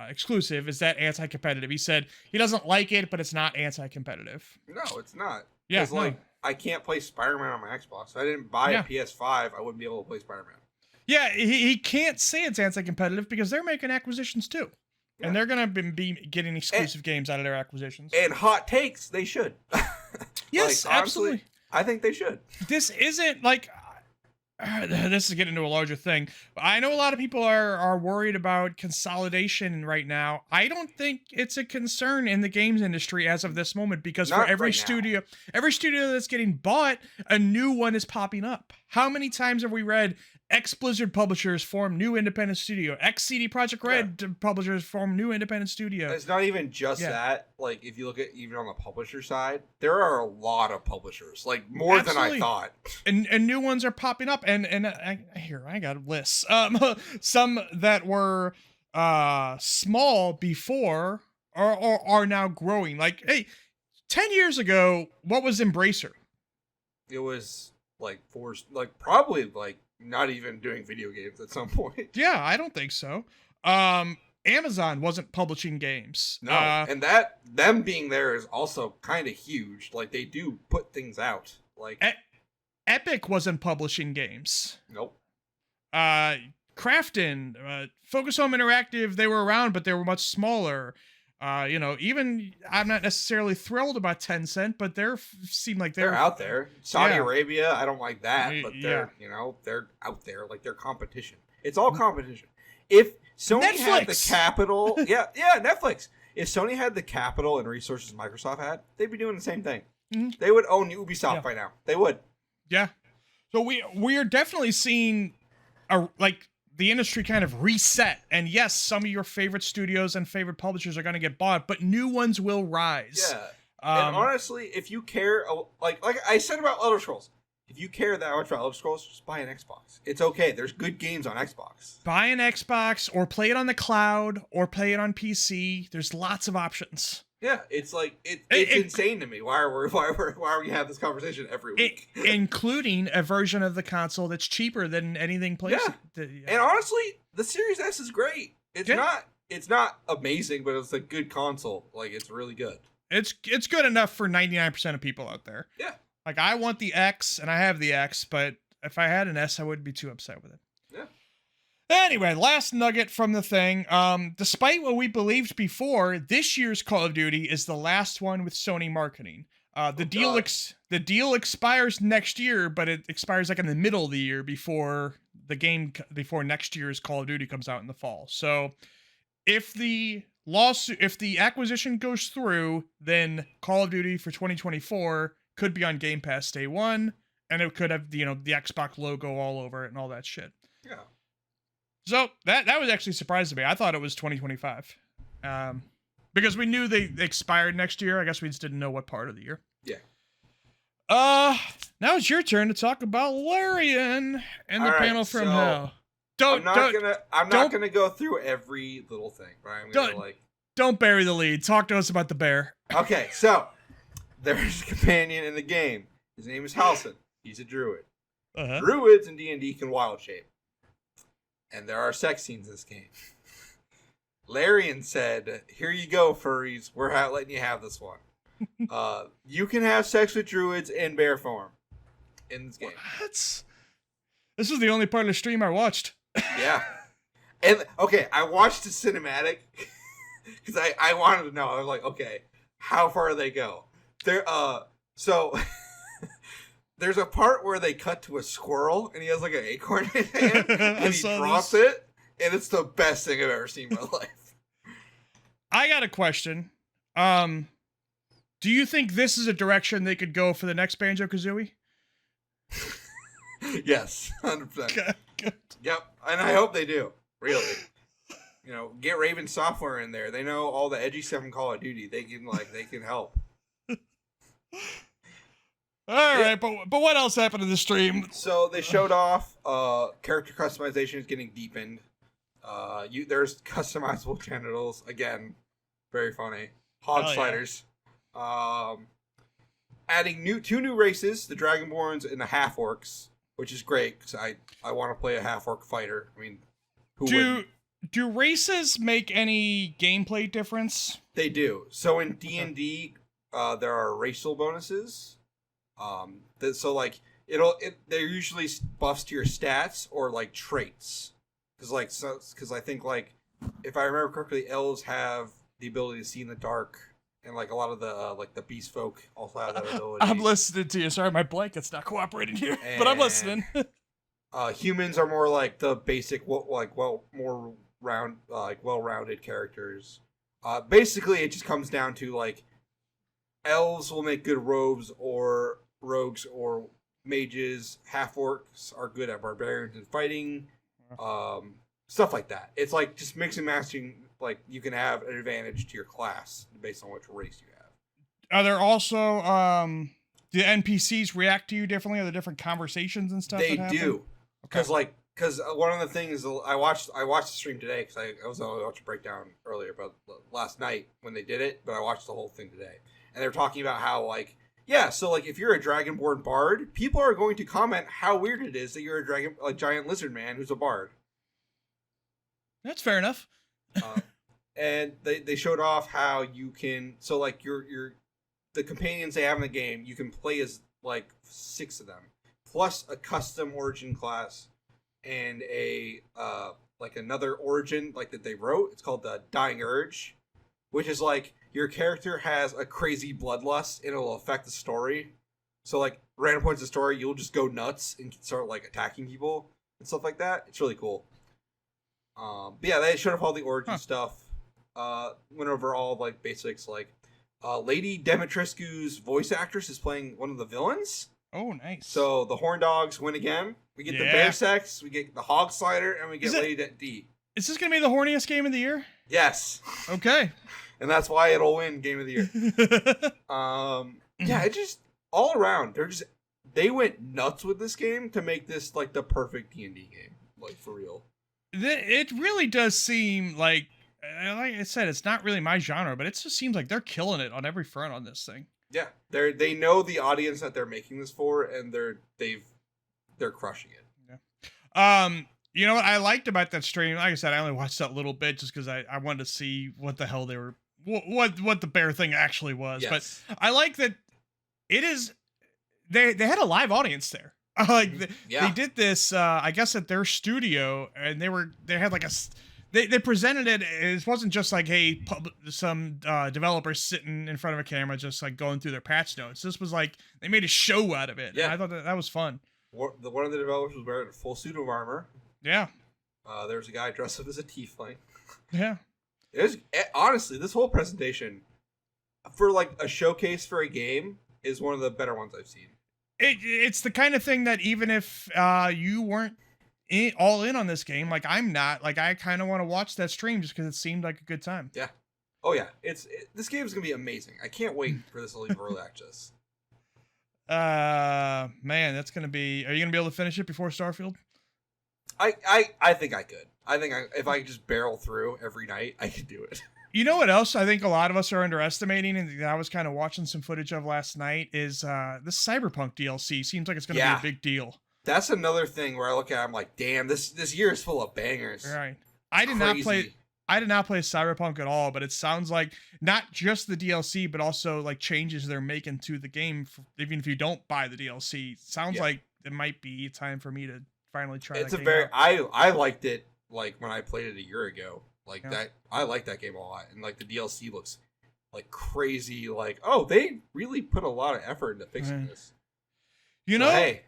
exclusive, is that anti-competitive? He said he doesn't like it, but it's not anti-competitive. No, it's not. Yeah, no. Like, I can't play Spider-Man on my Xbox. If I didn't buy a PS5, I wouldn't be able to play Spider-Man. Yeah, he can't say it's anti-competitive because they're making acquisitions too. Yeah. And they're going to be getting exclusive games out of their acquisitions. And hot takes, they should. Yes, like, absolutely. Honestly, I think they should. This isn't like... this is getting into a larger thing. I know a lot of people are worried about consolidation right now. I don't think it's a concern in the games industry as of this moment, because for every studio that's getting bought, a new one is popping up. How many times have we read ex-Blizzard publishers form new independent studio, ex-CD Projekt Red publishers form new independent studio? It's not even just that. Like, if you look at even on the publisher side, there are a lot of publishers, like more than I thought. And new ones are popping up. And I got lists. Some that were small before are now growing. Like, hey, 10 years ago, what was Embracer? It was probably not even doing video games at some point. Yeah, I don't think so. Amazon wasn't publishing games. No, and them being there is also kind of huge. Like, they do put things out. Like, Epic wasn't publishing games. Nope. Krafton, Focus Home Interactive, they were around, but they were much smaller. Even I'm not necessarily thrilled about Tencent, but seem like they're out there. Saudi Arabia, I don't like that, but they're they're out there, like, they're competition. It's all competition. If Sony had the capital, Netflix. If Sony had the capital and resources Microsoft had, they'd be doing the same thing. Mm-hmm. They would own Ubisoft by now. They would. Yeah. So we are definitely seeing the industry kind of reset. And yes, some of your favorite studios and favorite publishers are going to get bought, but new ones will rise. Yeah. And honestly, if you care, like I said about Elder Scrolls, if you care that much about Elder Scrolls, just buy an Xbox. It's okay. There's good games on Xbox. Buy an Xbox, or play it on the cloud, or play it on PC. There's lots of options. Yeah, it's like it's insane to me. Why are we having this conversation every week? Including a version of the console that's cheaper than anything PlayStation. Yeah. And honestly, the Series S is great. It's not amazing, but it's a good console. Like, it's really good. It's good enough for 99% of people out there. Yeah. Like, I want the X, and I have the X, but if I had an S, I wouldn't be too upset with it. Yeah. Anyway, last nugget from the thing. Despite what we believed before, this year's Call of Duty is the last one with Sony marketing. The deal expires next year, but it expires like in the middle of the year before next year's Call of Duty comes out in the fall. So if the acquisition goes through, then Call of Duty for 2024 could be on Game Pass day one, and it could have the Xbox logo all over it and all that shit. Yeah. So that was actually surprising to me. I thought it was 2025. Because we knew they expired next year. I guess we just didn't know what part of the year. Yeah. Now it's your turn to talk about Larian and the panel from hell. I'm not gonna go through every little thing, but I'm gonna don't bury the lead. Talk to us about the bear. Okay, so there's a companion in the game. His name is Halsin. He's a druid. Uh-huh. Druids in D&D can wild shape. And there are sex scenes in this game. Larian said, "Here you go, furries. We're letting you have this one. You can have sex with druids in bear form in this game." What? This was the only part of the stream I watched. Yeah. And, okay, I watched the cinematic because I wanted to know. I was like, okay, how far do they go? So... There's a part where they cut to a squirrel, and he has like an acorn in his hand, and he drops it, and it's the best thing I've ever seen in my life. I got a question. Do you think this is a direction they could go for the next Banjo-Kazooie? Yes, 100%. Good. Yep, and I hope they do. Really. Get Raven Software in there. They know all the edgy stuff in Call of Duty. They can help. All right, but what else happened in the stream? So they showed off character customization is getting deepened. There's customizable genitals again, very funny. Hog sliders. Adding two new races, the Dragonborns and the Half Orcs, which is great because I want to play a Half Orc fighter. I mean, do races make any gameplay difference? They do. So in D&D, there are racial bonuses. So like they're usually buffs to your stats or like traits. Because I think like if I remember correctly, elves have the ability to see in the dark, and like a lot of the like the beast folk also have that ability. I'm listening to you. Sorry, my blanket's not cooperating here, but I'm listening. Humans are more like the basic, well-rounded characters. Basically, it just comes down to like elves will make good rogues or mages. Half orcs are good at barbarians and fighting, stuff like that. It's like just mixing and matching. Like you can have an advantage to your class based on which race you have. Are there also the NPCs react to you differently? Are there different conversations and stuff? They do. Because one of the things I watched the stream today because I was on watch a breakdown earlier about last night when they did it, but I watched the whole thing today, and they're talking about how like so like if you're a Dragonborn bard, people are going to comment how weird it is that you're a giant lizard man who's a bard. That's fair enough. And they showed off how you can like the companions they have in the game, you can play as like 6 of them. Plus a custom origin class and a like another origin like that they wrote. It's called the Dying Urge, which is like your character has a crazy bloodlust and it'll affect the story. So like random points of the story, you'll just go nuts and start like attacking people and stuff like that. It's really cool. But yeah, they showed off all the origin stuff. Went over all like basics. Like Lady Dimitrescu's voice actress is playing one of the villains. Oh, nice. So the Horn Dogs win again. We get the Bear Sex, we get the Hog Slider, and we get Lady D. Is this going to be the horniest game of the year? Yes. Okay. And that's why it'll win Game of the Year. Yeah, it just, all around, they went nuts with this game to make this, like, the perfect D&D game. Like, for real. It really does seem like I said, it's not really my genre, but it just seems like they're killing it on every front on this thing. Yeah, they know the audience that they're making this for, and they're crushing it. Yeah. You know what I liked about that stream? Like I said, I only watched that little bit just because I wanted to see what the hell they were, what the bear thing actually was. Yes. But I like that it is. They had a live audience there. Like they did this, I guess at their studio, and they had like they presented it. It wasn't just like, hey, some developers sitting in front of a camera just like going through their patch notes. This was like they made a show out of it. Yeah, and I thought that was fun. One of the developers was wearing a full suit of armor. Yeah. There was a guy dressed up as a tiefling. Yeah. It was honestly, this whole presentation for like a showcase for a game is one of the better ones I've seen. It's the kind of thing that even if you weren't all in on this game, like I'm not, like I kind of want to watch that stream just because it seemed like a good time. Yeah. Oh yeah, this game is gonna be amazing. I can't wait for this to leave early access. Man, that's gonna be. Are you gonna be able to finish it before Starfield? I think I could. I think if I could just barrel through every night, I could do it. You know what else I think a lot of us are underestimating, and I was kind of watching some footage of last night, is this Cyberpunk DLC. Seems like it's going to be a big deal. That's another thing where I look at it, I'm like, damn, this year is full of bangers. Right. I did not play Cyberpunk at all, but it sounds like not just the DLC, but also like changes they're making to the game, even if you don't buy the DLC. Sounds like it might be time for me to finally try. It's I liked it like when I played it a year ago. Like that, I like that game a lot, and like the DLC looks like crazy. Like, oh, they really put a lot of effort into fixing this. You know, hey,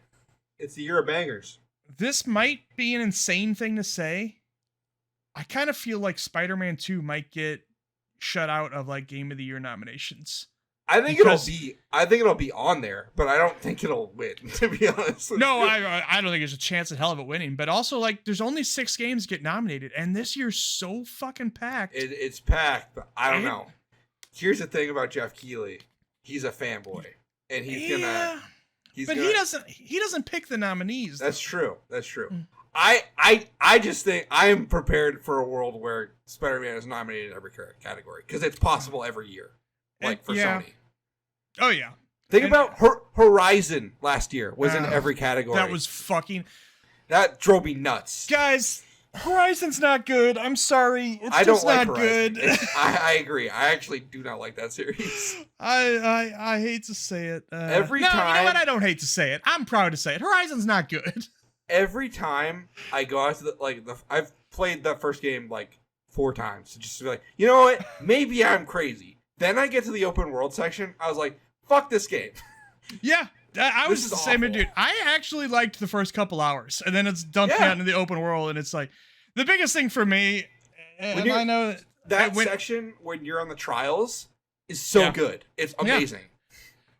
it's the year of bangers. This might be an insane thing to say. I kind of feel like Spider-Man 2 might get shut out of like Game of the Year nominations. I think it'll be on there, but I don't think it'll win, to be honest. No, I don't think there's a chance in hell of it winning. But also, like, there's only 6 games get nominated, and this year's so fucking packed. It's packed, but I don't know. Here's the thing about Jeff Keighley: he's a fanboy, and he's gonna He doesn't pick the nominees. That's true. I just think I am prepared for a world where Spider-Man is nominated in every category because it's possible every year, like for Sony. Oh yeah. Think about Horizon last year was in every category. That drove me nuts, guys. Horizon's not good. I'm sorry. I don't like not Horizon. Good. I agree. I actually do not like that series. I hate to say it. Every time. You know what? I don't hate to say it. I'm proud to say it. Horizon's not good. Every time I go out to I've played that first game like 4 times. Just to be like, you know what? Maybe I'm crazy. Then I get to the open world section. I was like, fuck this game. Yeah. I was the same dude. I actually liked the first couple hours, and then it's dumped out into the open world, and it's like the biggest thing for me. And I know that section when you're on the trials is so good. It's amazing. Yeah.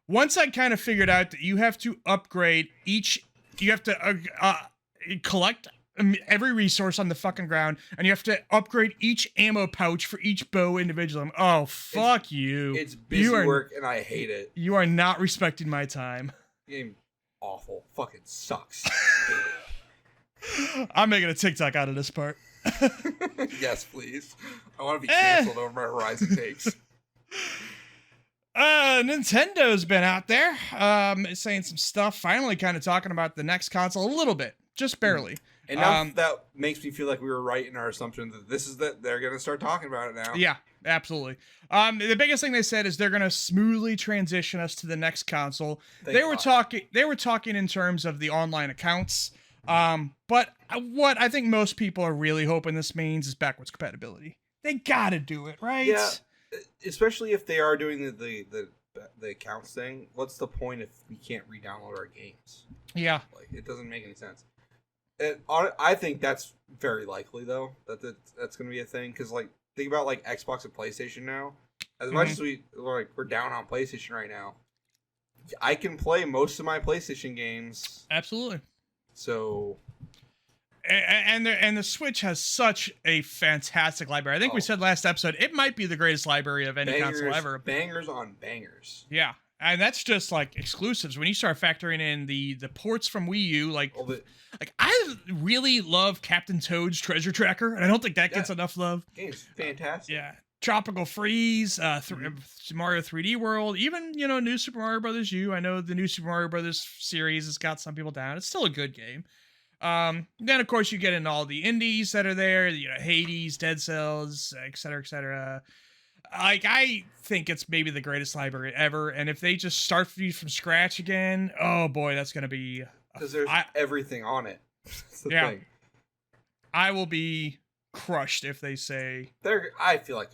Once I kind of figured out that you have to upgrade each, you have to collect every resource on the fucking ground, and you have to upgrade each ammo pouch for each bow individually. Fuck you. It's busy work, and I hate it. You are not respecting my time. Game awful. Fucking sucks. I'm making a TikTok out of this part. Yes, please. I want to be canceled over my Horizon takes. Nintendo's been out there saying some stuff, finally kind of talking about the next console a little bit, just barely. And now that makes me feel like we were right in our assumption that they're going to start talking about it now. Yeah, absolutely. The biggest thing they said is they're going to smoothly transition us to the next console. They were talking in terms of the online accounts. But what I think most people are really hoping this means is backwards compatibility. They got to do it, right? Yeah, especially if they are doing the accounts thing. What's the point if we can't re-download our games? Yeah. Like, it doesn't make any sense. I think that's very likely, though, that's going to be a thing. Because, like, think about, like, Xbox and PlayStation now. As much as we're down on PlayStation right now, I can play most of my PlayStation games. Absolutely. So... And the Switch has such a fantastic library. I think we said last episode, it might be the greatest library of any console ever. Bangers on bangers. Yeah. And that's just like exclusives. When you start factoring in the ports from Wii U, like I really love Captain Toad's Treasure Tracker, and I don't think that gets enough love. Game's fantastic. Yeah. Tropical Freeze, Mario 3D World, even, New Super Mario Brothers U. I know the New Super Mario Brothers series has got some people down. It's still a good game. Then of course you get in all the indies that are there, Hades, Dead Cells, et cetera, Like, I think it's maybe the greatest library ever, and if they just start from scratch again, oh boy, that's gonna be because there's everything on it. That's the thing. I will be crushed if they say I feel like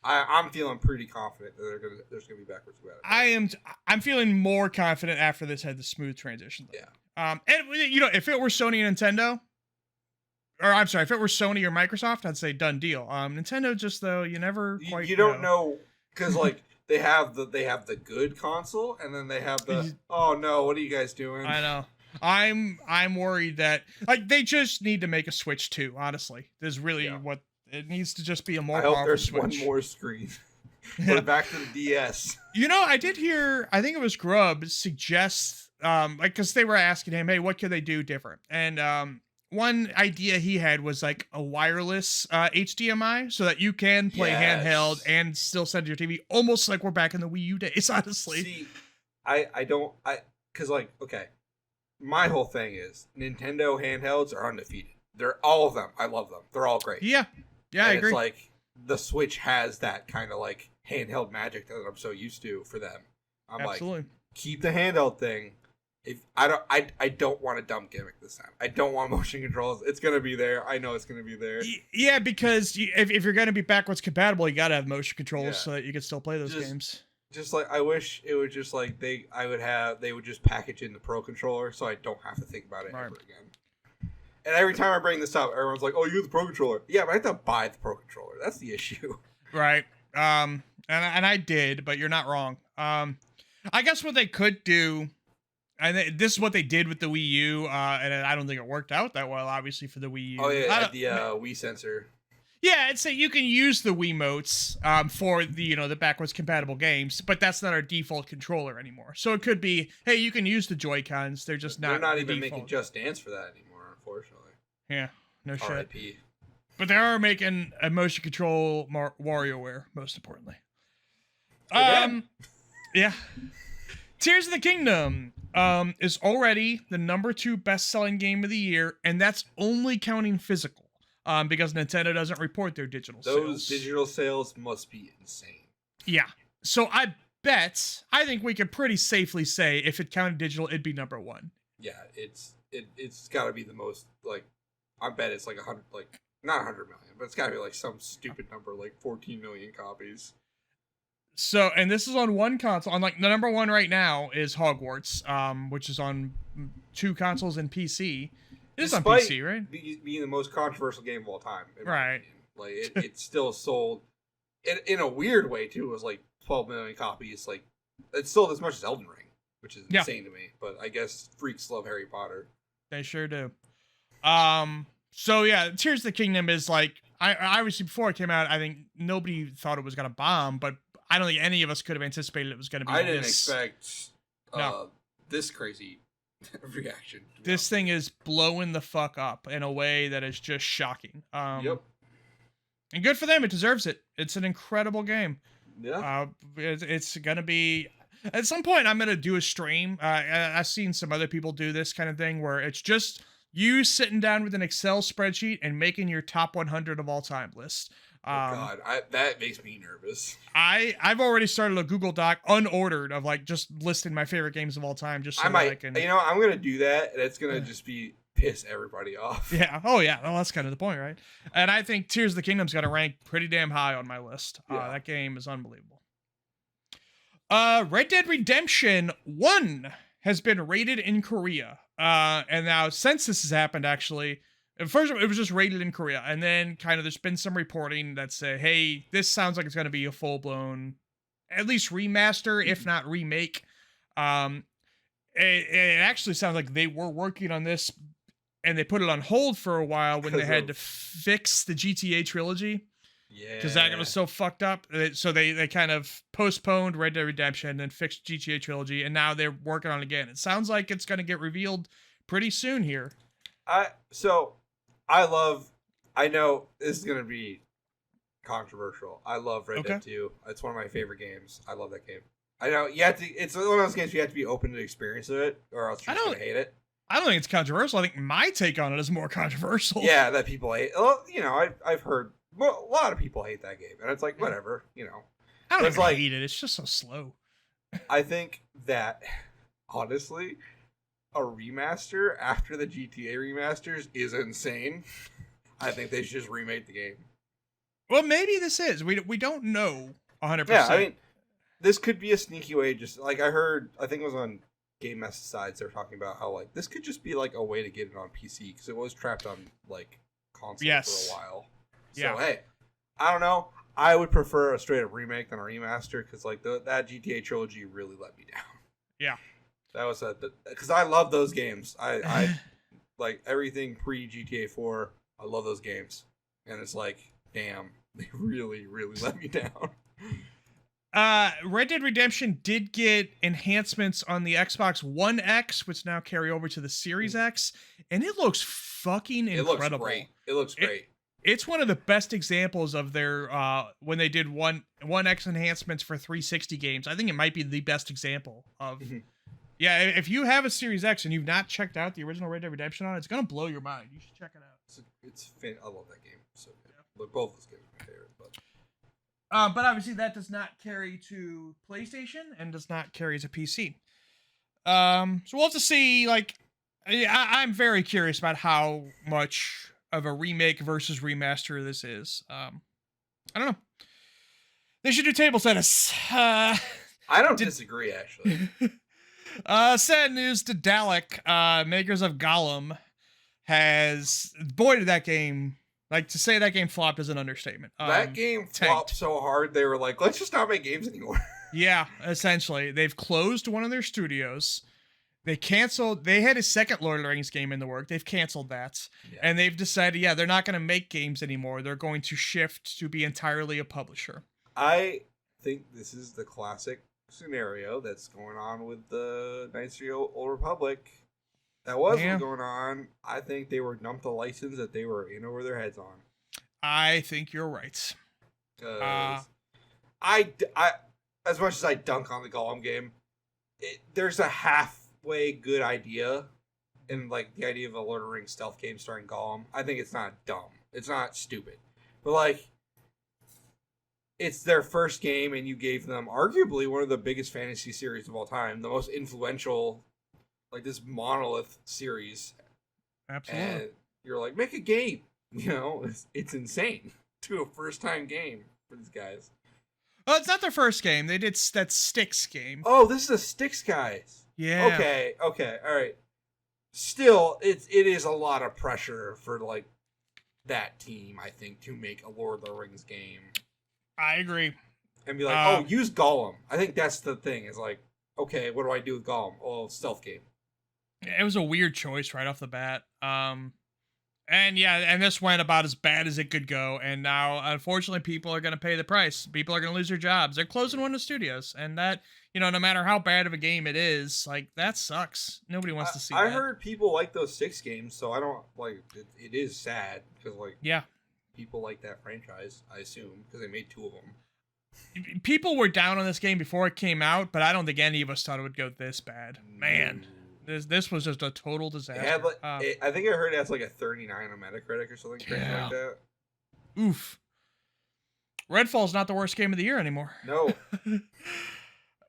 I'm feeling pretty confident that there's gonna be backwards compatibility. I'm feeling more confident after this had the smooth transition, though. Yeah. And if it were Sony and Nintendo, or I'm sorry, if it were Sony or Microsoft, I'd say done deal. Nintendo just though, you never quite you don't know because like they have the good console and then they have the oh no, what are you guys doing? I know. I'm worried that like they just need to make a Switch 2, honestly. There's really what it needs to just be a more powerful Switch. One more screen. We're back to the DS. I did hear, I think it was Grubb suggest because they were asking him, hey, what could they do different? And one idea he had was like a wireless HDMI so that you can play handheld and still send your TV, almost like we're back in the Wii U days, honestly. See, because okay, my whole thing is Nintendo handhelds are undefeated. They're all of them. I love them. They're all great. Yeah, I agree. It's like the Switch has that kind of like handheld magic that I'm so used to for them. I'm Absolutely. Like, keep the handheld thing. If I don't want a dumb gimmick this time. I don't want motion controls. It's gonna be there. I know it's gonna be there. Yeah, because if you're gonna be backwards compatible, you gotta have motion controls so that you can still play those games. Just like I wish it was just like they would just package in the Pro controller so I don't have to think about it ever again. And every time I bring this up, everyone's like, "Oh, you have the Pro controller." Yeah, but I have to buy the Pro controller. That's the issue. Right. And I did, but you're not wrong. I guess what they could do. And this is what they did with the Wii U, and I don't think it worked out that well, obviously, for the Wii U. Oh, yeah, the Wii sensor. Yeah, I'd say you can use the Wiimotes for the the backwards compatible games, but that's not our default controller anymore. So it could be, hey, you can use the Joy-Cons, they're just not. They're not the even default. making Just Dance for that anymore, unfortunately. Yeah, no shit. R.I.P. But they are making a motion control WarioWare, most importantly. Yeah. Tears of the Kingdom is already the #2 best-selling game of the year, and that's only counting physical. Because Nintendo doesn't report their digital sales. Those digital sales must be insane. Yeah. So I think we could pretty safely say if it counted digital, it'd be #1. Yeah, it's got to be the most, like, I bet it's like 100, like, not 100 million, but it's got to be like some stupid number, like 14 million copies. So, and this is on one console. On like the #1 right now is Hogwarts, which is on 2 consoles and PC. It is on PC, right? Being the most controversial game of all time. Right. Like, it still sold, in a weird way, too. It was like 12 million copies. Like, it sold as much as Elden Ring, which is insane to me. But I guess freaks love Harry Potter. They sure do. So, yeah, Tears of the Kingdom is like, I obviously, before it came out, I think nobody thought it was going to bomb, but I don't think any of us could have anticipated it was going to be I didn't expect this crazy reaction. This thing is blowing the fuck up in a way that is just shocking. Yep. And good for them. It deserves it. It's an incredible game. Yeah. It's going to be... At some point, I'm going to do a stream. I've seen some other people do this kind of thing where it's just you sitting down with an Excel spreadsheet and making your top 100 of all time list. God, that makes me nervous. I've already started a Google Doc unordered of like just listing my favorite games of all time. Just so I can, I'm gonna do that, and it's gonna just be piss everybody off. Yeah. Oh yeah. Well, that's kind of the point, right? And I think Tears of the Kingdom's got to rank pretty damn high on my list. That game is unbelievable. Red Dead Redemption 1 has been rated in Korea. And now since this has happened, actually. At first, it was just rated in Korea, and then kind of there's been some reporting that say, hey, this sounds like it's going to be a full-blown, at least remaster, if not remake. It actually sounds like they were working on this, and they put it on hold for a while when they had to fix the GTA trilogy. Yeah. Because that was so fucked up. So they kind of postponed Red Dead Redemption and then fixed GTA trilogy, and now they're working on it again. It sounds like it's going to get revealed pretty soon here. I know this is going to be controversial. I love Red Dead 2. It's one of my favorite games. I love that game. I know it's one of those games you have to be open to the experience of it, or else you're just going to hate it. I don't think it's controversial. I think my take on it is more controversial. Yeah, that people hate. Well, I've heard a lot of people hate that game, and it's like, whatever, I don't even hate it. It's just so slow. I think that, honestly, a remaster after the GTA remasters is insane. I think they should just remake the game. Well, maybe this is. We don't know 100%. Yeah, I mean, this could be a sneaky way. Just like I think it was on Game Mess Sides, they were talking about how like this could just be like a way to get it on PC because it was trapped on like console for a while. So hey, I don't know. I would prefer a straight up remake than a remaster because like that GTA trilogy really let me down. Yeah. That was because I love those games. I like everything pre GTA 4. I love those games, and it's like, damn, they really, really let me down. Red Dead Redemption did get enhancements on the Xbox One X, which now carry over to the Series X, and it looks fucking incredible. It looks great. It's one of the best examples of their when they did One X enhancements for 360 games. I think it might be the best example of. Yeah, if you have a Series X and you've not checked out the original Red Dead Redemption on it, it's gonna blow your mind. You should check it out. I love that game. So but both those games are my favorite. But obviously that does not carry to PlayStation and does not carry to PC. So we'll have to see. Like, I'm very curious about how much of a remake versus remaster this is. I don't know. They should do table tennis. I don't disagree, actually. Sad news to Dalek, makers of Gollum, did that game, like, to say that game flopped is an understatement. That game flopped so hard, they were like, let's just not make games anymore. Yeah, essentially. They've closed one of their studios. They canceled. They had a second Lord of the Rings game in the work. They've canceled that, and they've decided, they're not going to make games anymore. They're going to shift to be entirely a publisher. I think this is the classic scenario that's going on with the Knights of the Old Republic. That was what's going on. I think they were dumped a license that they were in over their heads on. I think you're right. I as much as I dunk on the Gollum game, there's a halfway good idea in like the idea of a Lord of the Rings stealth game starring Gollum. I think it's not dumb. It's not stupid. But like, it's their first game, and you gave them arguably one of the biggest fantasy series of all time, the most influential, like this monolith series. Absolutely. And you're like, make a game. You know, it's insane to a first-time game for these guys. Oh, it's not their first game. They did that Styx game. Oh, this is a Styx guys. Yeah. Okay, all right. Still, it is a lot of pressure for like that team, I think, to make a Lord of the Rings game. I agree. And be like, use Gollum. I think that's the thing. Is like, okay, what do I do with Gollum? Oh, stealth game. It was a weird choice right off the bat. And this went about as bad as it could go. And now, unfortunately, people are going to pay the price. People are going to lose their jobs. They're closing one of the studios. And that, no matter how bad of a game it is, like, that sucks. Nobody wants to see that. I heard people like those 6 games, so I don't, like, it is sad. Because, like, people like that franchise, I assume, because they made 2 of them. People were down on this game before it came out, but I don't think any of us thought it would go this bad. Man. This was just a total disaster. I think I heard it has like a 39 on Metacritic or something crazy like that. Oof. Redfall's not the worst game of the year anymore. No.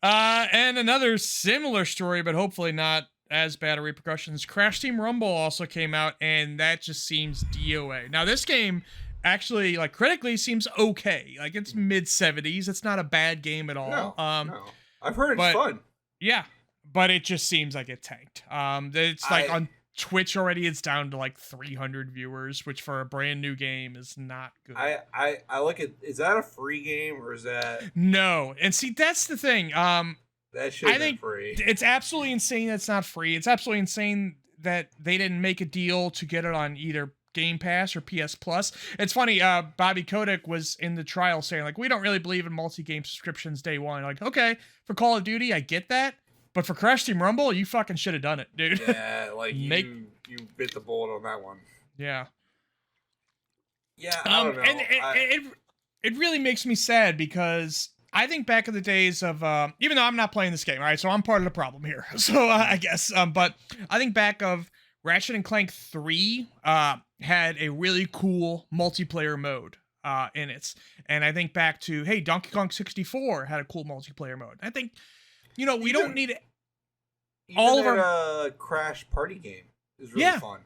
And another similar story, but hopefully not as bad of repercussions. Crash Team Rumble also came out, and that just seems DOA. Now, this game actually, like, critically seems okay. Like, it's mid-70s. It's not a bad game at all. No. I've heard it's fun. Yeah. But it just seems like it tanked. It's like on Twitch already, it's down to like 300 viewers, which for a brand new game is not good. I look at, is that a free game or is that? No. And see, that's the thing. That should have been free. It's absolutely insane that's not free. It's absolutely insane that they didn't make a deal to get it on either Game Pass or PS Plus. It's funny, Bobby Kotick was in the trial saying, like, we don't really believe in multi-game subscriptions day one. Like, okay, for Call of Duty, I get that. But for Crash Team Rumble, you fucking should have done it, dude. Yeah, like, you bit the bullet on that one. Yeah. Yeah, I don't know. And it really makes me sad because I think back in the days of, even though I'm not playing this game, all right, so I'm part of the problem here. So I guess, but I think back of Ratchet and Clank 3 had a really cool multiplayer mode in it. And I think back to, hey, Donkey Kong 64 had a cool multiplayer mode. I think, we don't need all of our Crash Party game is really fun.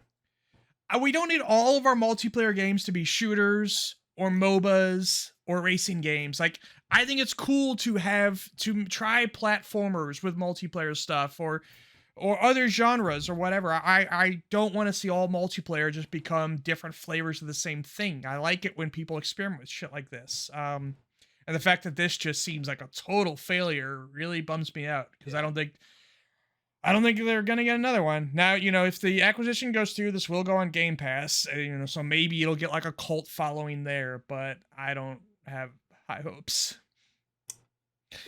We don't need all of our multiplayer games to be shooters or MOBAs or racing games. Like, I think it's cool to try platformers with multiplayer stuff or other genres or whatever. I don't want to see all multiplayer just become different flavors of the same thing. I like it when people experiment with shit like this. And the fact that this just seems like a total failure really bums me out because I don't think they're gonna get another one. Now, if the acquisition goes through, this will go on Game Pass. So maybe it'll get like a cult following there, but I don't have high hopes.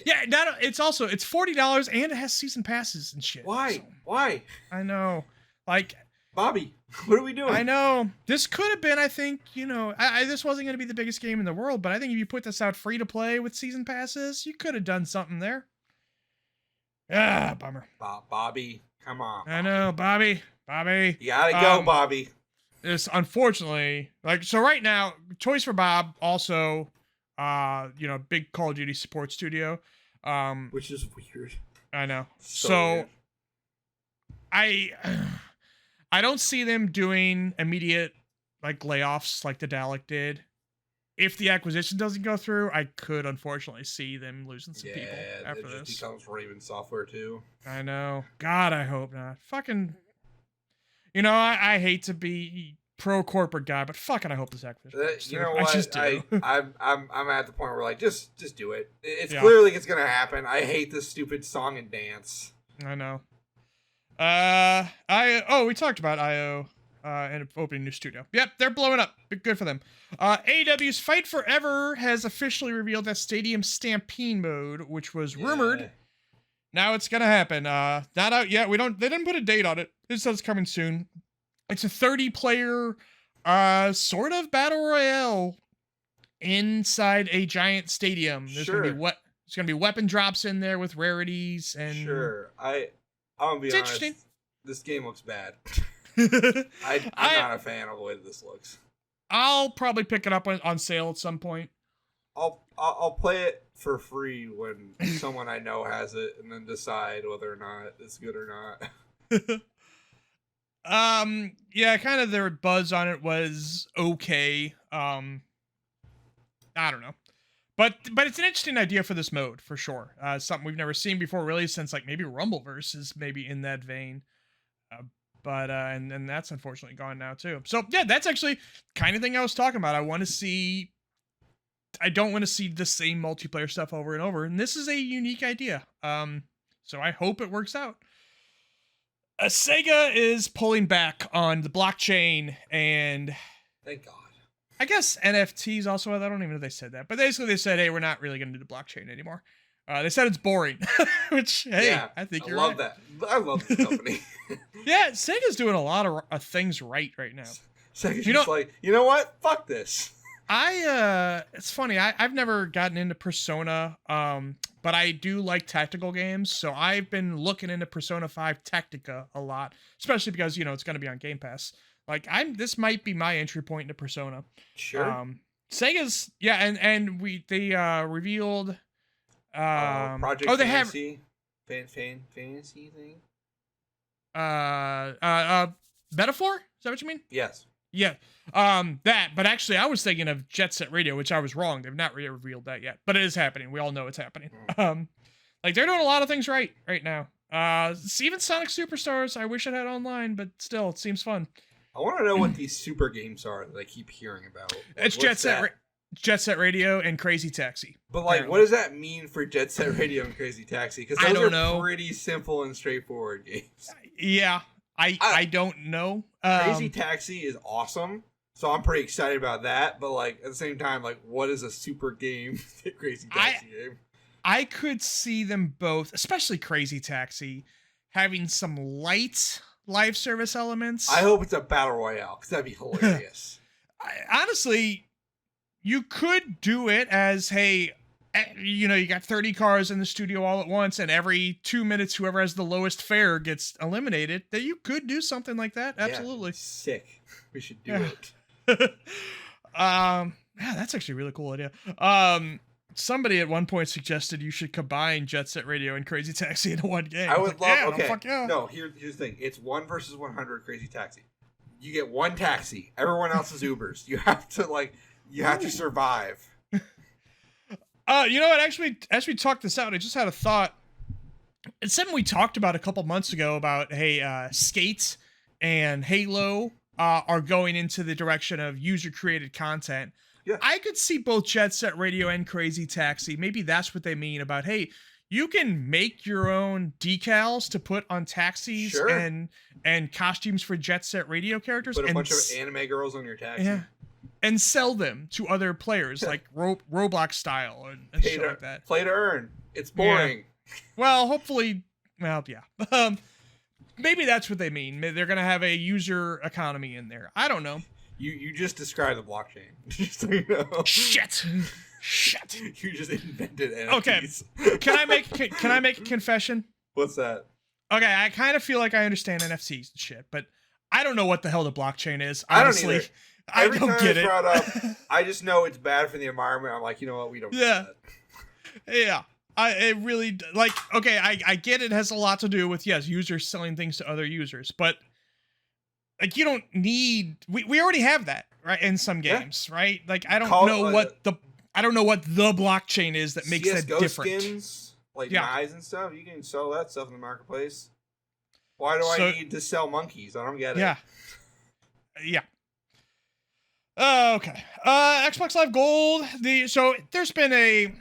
Yeah, it's $40 and it has season passes and shit. Why? So, Why? I know, like. Bobby, what are we doing? I know. This could have been, I think, this wasn't going to be the biggest game in the world, but I think if you put this out free to play with season passes, you could have done something there. Ah, bummer. Bobby, come on. I know, Bobby. You gotta go, Bobby. It's unfortunately, so right now, Toys for Bob also, big Call of Duty support studio. Which is weird. I know. So weird. I don't see them doing immediate layoffs like the Dalek did. If the acquisition doesn't go through, I could unfortunately see them losing some people after this. Yeah, it just becomes Raven Software too. I know. God, I hope not. Fucking, I hate to be pro corporate guy, but fucking I hope this acquisition. You know what? I just do. I'm at the point where just do it. It's clearly it's gonna happen. I hate this stupid song and dance. I know. We talked about IO and opening a new studio. Yep, they're blowing up. Good for them. AEW's Fight Forever has officially revealed that Stadium Stampede mode, which was rumored. Now it's gonna happen. Not out yet. They didn't put a date on it. It says it's coming soon. It's a 30-player sort of battle royale inside a giant stadium. There's gonna be weapon drops in there with rarities and I'm gonna be honest. This game looks bad. I'm not a fan of the way this looks. I'll probably pick it up on sale at some point. I'll play it for free when someone I know has it, and then decide whether or not it's good or not. Yeah, kind of their buzz on it was okay. I don't know. But it's an interesting idea for this mode, for sure. Something we've never seen before, really, since like maybe Rumbleverse is maybe in that vein. And that's unfortunately gone now too. So yeah, that's actually kind of thing I was talking about. I don't want to see the same multiplayer stuff over and over, and this is a unique idea. So I hope it works out. Sega is pulling back on the blockchain, and thank God. I guess NFTs also. I don't even know if they said that, but basically they said, "Hey, we're not really going to do the blockchain anymore." They said it's boring, which I think you're right. That. I love this company. Yeah, Sega's doing a lot of things right now. Sega's just like, you know what? Fuck this. It's funny. I've never gotten into Persona, but I do like tactical games, so I've been looking into Persona 5 Tactica a lot, especially because it's going to be on Game Pass. Like this might be my entry point into Persona. Sure. Sega's and they revealed Project Fantasy? Fantasy thing? Metaphor? Is that what you mean? Yes. Yeah. But actually I was thinking of Jet Set Radio, which I was wrong. They've not really revealed that yet, but it is happening. We all know it's happening. Like they're doing a lot of things right now. Even Sonic Superstars, I wish it had online, but still, it seems fun. I want to know what these super games are that I keep hearing about. It's Jet Set Radio and Crazy Taxi. But like, what does that mean for Jet Set Radio and Crazy Taxi? Because those are pretty simple and straightforward games. Yeah, I don't know. Crazy Taxi is awesome, so I'm pretty excited about that. But like at the same time, like, what is a super game? Crazy Taxi game. I could see them both, especially Crazy Taxi, having some light live service elements. I hope it's a battle royale because that'd be hilarious. Honestly, you could do it as, hey, you got 30 cars in the studio all at once, and every 2 minutes, whoever has the lowest fare gets eliminated. That you could do something like that. Absolutely. Yeah, sick. We should do it. Yeah, that's actually a really cool idea. Somebody at one point suggested you should combine Jet Set Radio and Crazy Taxi into one game. I would love. Okay. Fuck yeah. No, here's the thing. It's 1 versus 100 Crazy Taxi. You get one taxi. Everyone else is Ubers. You have to survive. You know what? Actually, as we talked this out, I just had a thought. It's something we talked about a couple months ago about, hey, Skate and Halo are going into the direction of user-created content. Yeah. I could see both Jet Set Radio and Crazy Taxi. Maybe that's what they mean about, hey, you can make your own decals to put on taxis and costumes for Jet Set Radio characters. Put a bunch of anime girls on your taxi. Yeah. And sell them to other players, like Roblox style and shit like that. Play to earn. It's boring. Yeah. Well, hopefully, yeah. Maybe that's what they mean. They're going to have a user economy in there. I don't know. You just described the blockchain. Just so you know. Shit. You just invented NFTs. Okay. Can I make a confession? What's that? Okay, I kind of feel like I understand NFTs and shit, but I don't know what the hell the blockchain is. Honestly, I don't get it. Brought up, I just know it's bad for the environment. I'm like, you know what? We don't. Yeah. Yeah. It really, like, okay, I get it has a lot to do with, yes, users selling things to other users, but like, you don't need, we already have that, right? In some games, right? Like, I don't know what the blockchain is that makes it different. Skins, like knives and stuff, you can sell that stuff in the marketplace. Why do I need to sell monkeys? I don't get it. Yeah. Okay. Xbox Live Gold. So there's been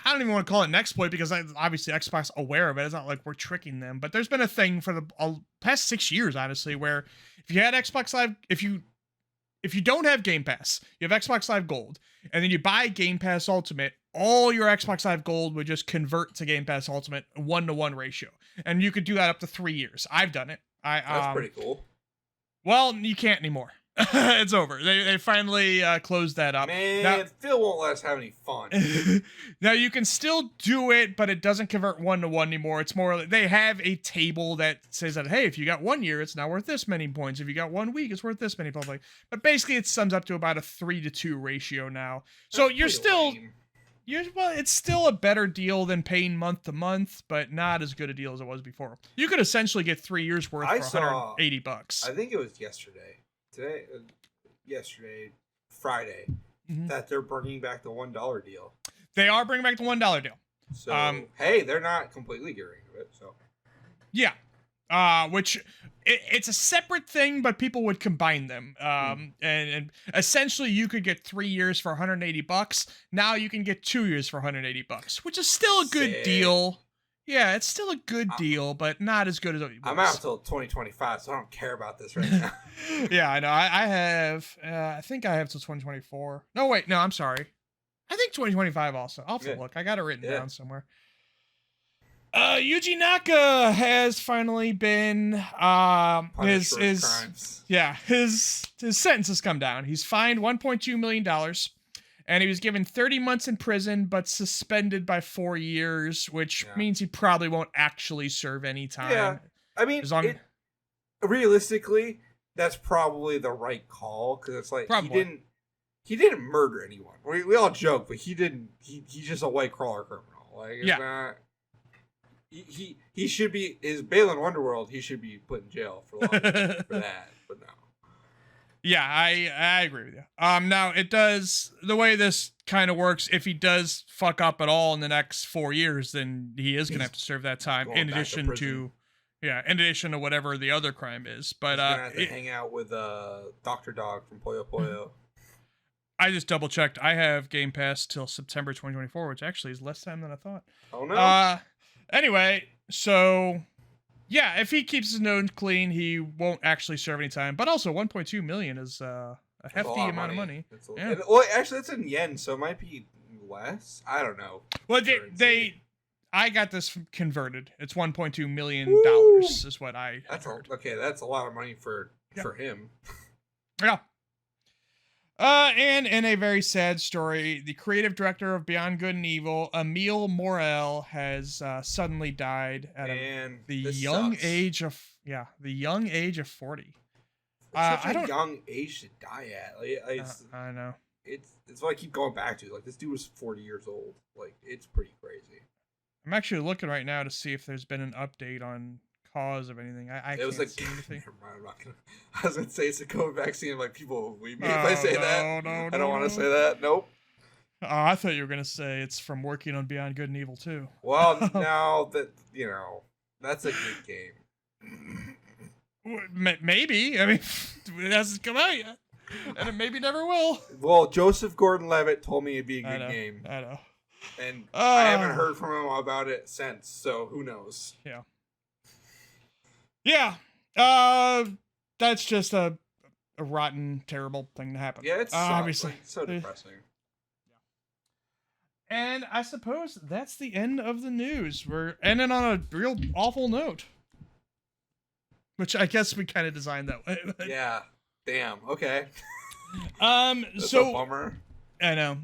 I don't even want to call it an exploit because obviously Xbox aware of it. It's not like we're tricking them, but there's been a thing for the past 6 years, honestly, where if you had Xbox Live, if you don't have Game Pass, you have Xbox Live Gold, and then you buy Game Pass Ultimate, all your Xbox Live Gold would just convert to Game Pass Ultimate 1-to-1 ratio, and you could do that up to 3 years. I've done it. That's pretty cool. Well, you can't anymore. It's over. They finally closed that up. Man, now, Phil won't let us have any fun. Now, you can still do it, but it doesn't convert 1-to-1 anymore. It's more like they have a table that says that, hey, if you got 1 year, it's now worth this many points. If you got 1 week, it's worth this many points. But basically, it sums up to about a 3-to-2 ratio now. So you're still... lame. Well, it's still a better deal than paying month to month, but not as good a deal as it was before. You could essentially get 3 years worth for $180. I think it was Friday, that they're bringing back the $1 deal. They are bringing back the $1 deal. So, hey, they're not completely getting rid of it. So, yeah. Which it's a separate thing, but people would combine them. And essentially you could get 3 years for $180. Now you can get 2 years for $180, which is still a good deal. Yeah, it's still a good deal, but not as good as it was. I'm out till 2025, so I don't care about this right now. Yeah, I know. I have, I think I have till 2024. No, wait, no, I'm sorry. I think 2025 also. I'll have to look. I got it written down somewhere. Yuji Naka has finally been his sentence has come down. He's fined $1.2 million, and he was given 30 months in prison, but suspended by 4 years, which means he probably won't actually serve any time. Yeah, I mean, realistically, that's probably the right call, because it's like he didn't murder anyone. We all joke, but he didn't. He's just a white collar criminal. Like, it's not. He should be is Balin Wonderworld. He should be put in jail for long for that. But no. Yeah, I agree with you. Now it does the way this kind of works. If he does fuck up at all in the next 4 years, then he is gonna have to serve that time in addition to whatever the other crime is. But he's gonna have to hang out with Dr. Dog from Puyo Puyo. I just double checked. I have Game Pass till September 2024, which actually is less time than I thought. Oh no. Anyway, so yeah, if he keeps his nose clean, he won't actually serve any time. But also, 1.2 million is a hefty amount of money. Well, actually, it's in yen, so it might be less. I don't know. Well, I got this converted. It's $1.2 million is what I heard. Okay, that's a lot of money for him. Yeah. And in a very sad story, the creative director of Beyond Good and Evil, Emile Morel, has suddenly died at the young age of 40. It's such a young age to die at. I know. It's what I keep going back to. Like, this dude was 40 years old. Like, it's pretty crazy. I'm actually looking right now to see if there's been an update on cause of anything. I can't see anything. I was gonna say it's a COVID vaccine. Like, people will believe me if I say that. I don't want to say that. Nope. Oh, I thought you were gonna say it's from working on Beyond Good and Evil 2. Well, now that that's a good game. Maybe. I mean, it hasn't come out yet, and it maybe never will. Well, Joseph Gordon-Levitt told me it'd be a good game. I know. And I haven't heard from him about it since. So who knows? Yeah. Yeah, that's just a rotten, terrible thing to happen. Yeah, it's obviously so depressing. And I suppose that's the end of the news. We're ending on a real awful note, which I guess we kind of designed that way. Yeah. Damn. Okay. That's a bummer. I know.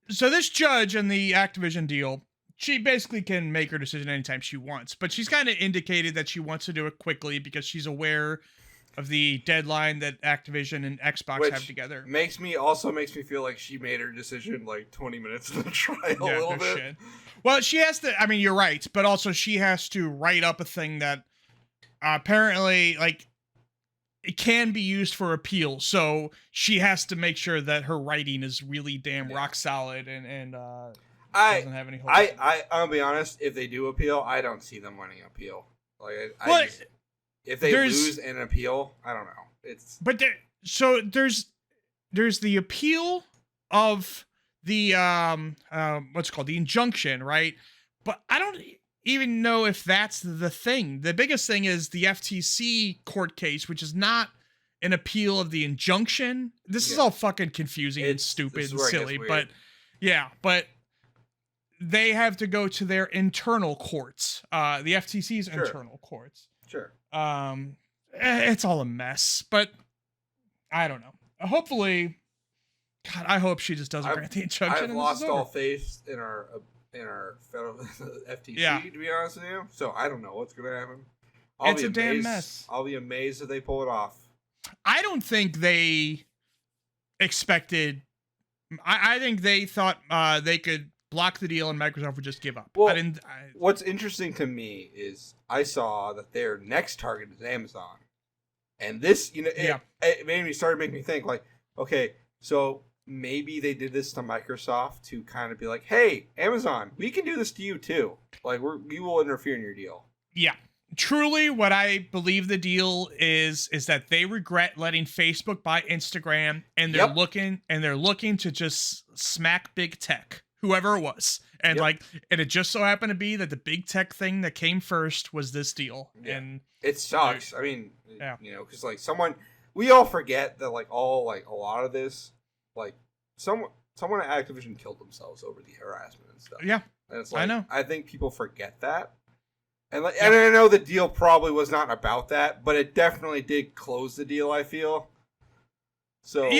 So this judge in the Activision deal, she basically can make her decision anytime she wants, but she's kind of indicated that she wants to do it quickly because she's aware of the deadline that Activision and Xbox have together. Makes me feel like she made her decision like 20 minutes into the trial a little bit. Shit. Well, she has to, I mean, you're right, but also she has to write up a thing that apparently, like, it can be used for appeal, so she has to make sure that her writing is really damn rock solid and doesn't have any holes. I'll be honest. If they do appeal, I don't see them winning appeal. Like, if they lose an appeal, I don't know. There's the appeal of the what's it called, the injunction, right? But I don't even know if that's the thing. The biggest thing is the FTC court case, which is not an appeal of the injunction. This is all fucking confusing and stupid and silly, but but they have to go to their internal courts, the FTC's internal courts. Sure. It's all a mess, but I don't know. Hopefully, God, I hope she just doesn't grant the injunction. I've lost all faith in our federal FTC, to be honest with you. So I don't know what's going to happen. It's a damn mess. I'll be amazed if they pull it off. I don't think they expected. I think they thought they could block the deal and Microsoft would just give up. Well, what's interesting to me is I saw that their next target is Amazon. And this, it made me think like, okay, so maybe they did this to Microsoft to kind of be like, hey, Amazon, we can do this to you too. Like we will interfere in your deal. Yeah. Truly, what I believe the deal is that they regret letting Facebook buy Instagram, and they're looking to just smack big tech, whoever it was. And and it just so happened to be that the big tech thing that came first was this deal. Yeah. And it sucks. I mean, because we all forget that a lot of this, someone at Activision killed themselves over the harassment and stuff. Yeah. And it's I know. I think people forget that. And and I know the deal probably was not about that, but it definitely did close the deal, I feel. So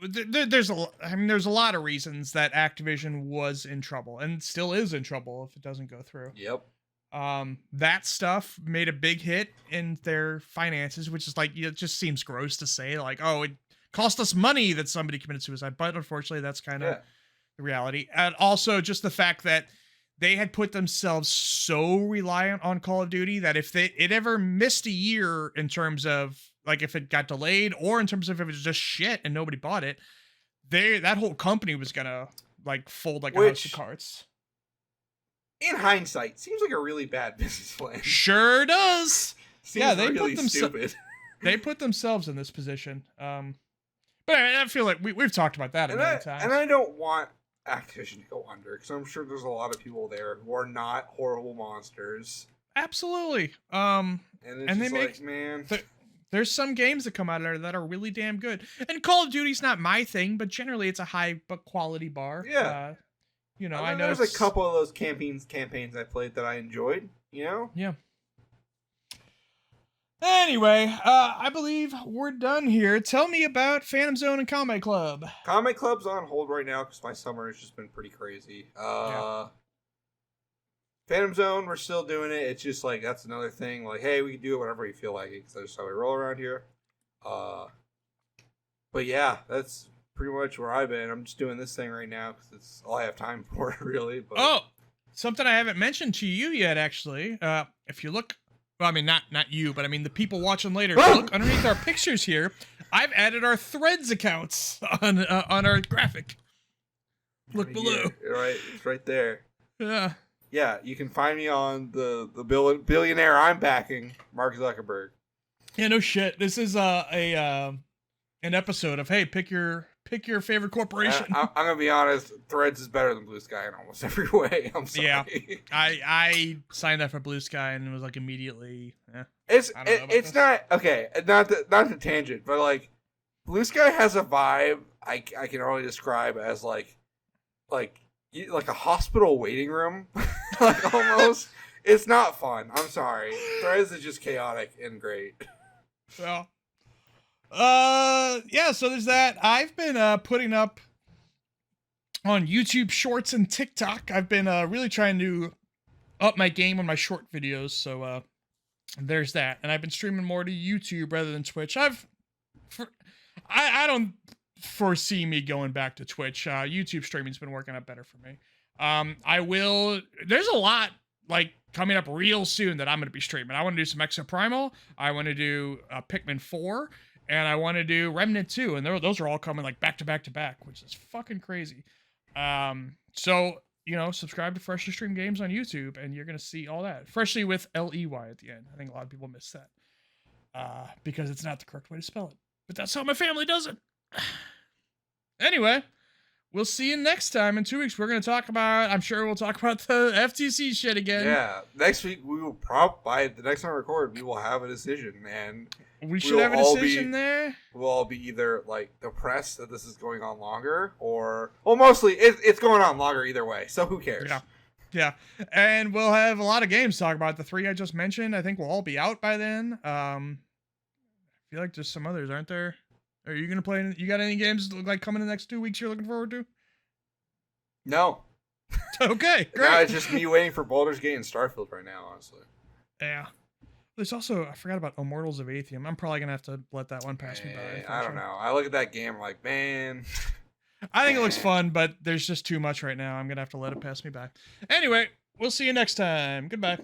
there's a lot of reasons that Activision was in trouble and still is in trouble if it doesn't go through. Yep. That stuff made a big hit in their finances, which is it just seems gross to say it cost us money that somebody committed suicide, but unfortunately that's kind of the reality. And also just the fact that they had put themselves so reliant on Call of Duty that if it ever missed a year in terms of if it got delayed or in terms of if it was just shit and nobody bought it, that whole company was gonna fold like a house of cards. In hindsight, seems like a really bad business plan. Sure does. They really stupid. They put themselves in this position. But I feel like we've talked about that a million times. And I don't want Activision to go under, because I'm sure there's a lot of people there who are not horrible monsters. Absolutely. And they make there's some games that come out of there that are really damn good. And Call of Duty's not my thing, but generally it's a high but quality bar. Yeah. I know there's a couple of those campaigns I played that I enjoyed. Yeah. Anyway, I believe we're done here. Tell me about Phantom Zone and Combat Club. Combat Club's on hold right now because my summer has just been pretty crazy. Phantom Zone, we're still doing it. It's just that's another thing. Hey, we can do it whenever we feel like it because that's how we roll around here. But yeah, that's pretty much where I've been. I'm just doing this thing right now because it's all I have time for, really. But something I haven't mentioned to you yet, actually. If you look. Well, I mean, not you, but I mean the people watching later. Look underneath our pictures here. I've added our Threads accounts on our graphic. Look below. Right, it's right there. Yeah. Yeah, you can find me on the billionaire I'm backing, Mark Zuckerberg. Yeah, no shit. This is an episode of pick your favorite corporation. I'm gonna be honest. Threads is better than Blue Sky in almost every way. I'm sorry. Yeah, I signed up for Blue Sky and it was immediately. It's not okay. Not the tangent, but Blue Sky has a vibe I can only describe as like a hospital waiting room, almost. It's not fun. I'm sorry. Threads is just chaotic and great. Well. So there's that. I've been putting up on YouTube Shorts and TikTok. I've been really trying to up my game on my short videos, so there's that. And I've been streaming more to YouTube rather than Twitch. I don't foresee me going back to Twitch. YouTube streaming's been working out better for me. There's a lot coming up real soon that I'm going to be streaming. I want to do some Exoprimal. I want to do Pikmin 4. And I want to do Remnant 2, and those are all coming back to back to back, which is fucking crazy. So subscribe to Freshly Stream Games on YouTube, and you're gonna see all that. Freshly with L-E-Y at the end. I think a lot of people miss that because it's not the correct way to spell it, but that's how my family does it. Anyway, we'll see you next time. In 2 weeks, we're going to talk about, I'm sure we'll talk about the FTC shit again. Yeah. Next week, we will by the next time we record, we will have a decision. And we should have a decision there. We'll all be either, like, depressed that this is going on longer or, well, mostly it's going on longer either way. So who cares? Yeah. Yeah. And we'll have a lot of games to talk about. The 3 I just mentioned, I think we'll all be out by then. I feel like there's some others, aren't there? Are you going to play? You got any games like coming in the next 2 weeks you're looking forward to? No. Okay, great. No, it's just me waiting for Baldur's Gate and Starfield right now, honestly. Yeah. There's also, I forgot about Immortals of Atheum. I'm probably going to have to let that one pass me by. I don't know. I look at that game like, man. I think it looks fun, but there's just too much right now. I'm going to have to let it pass me by. Anyway, we'll see you next time. Goodbye.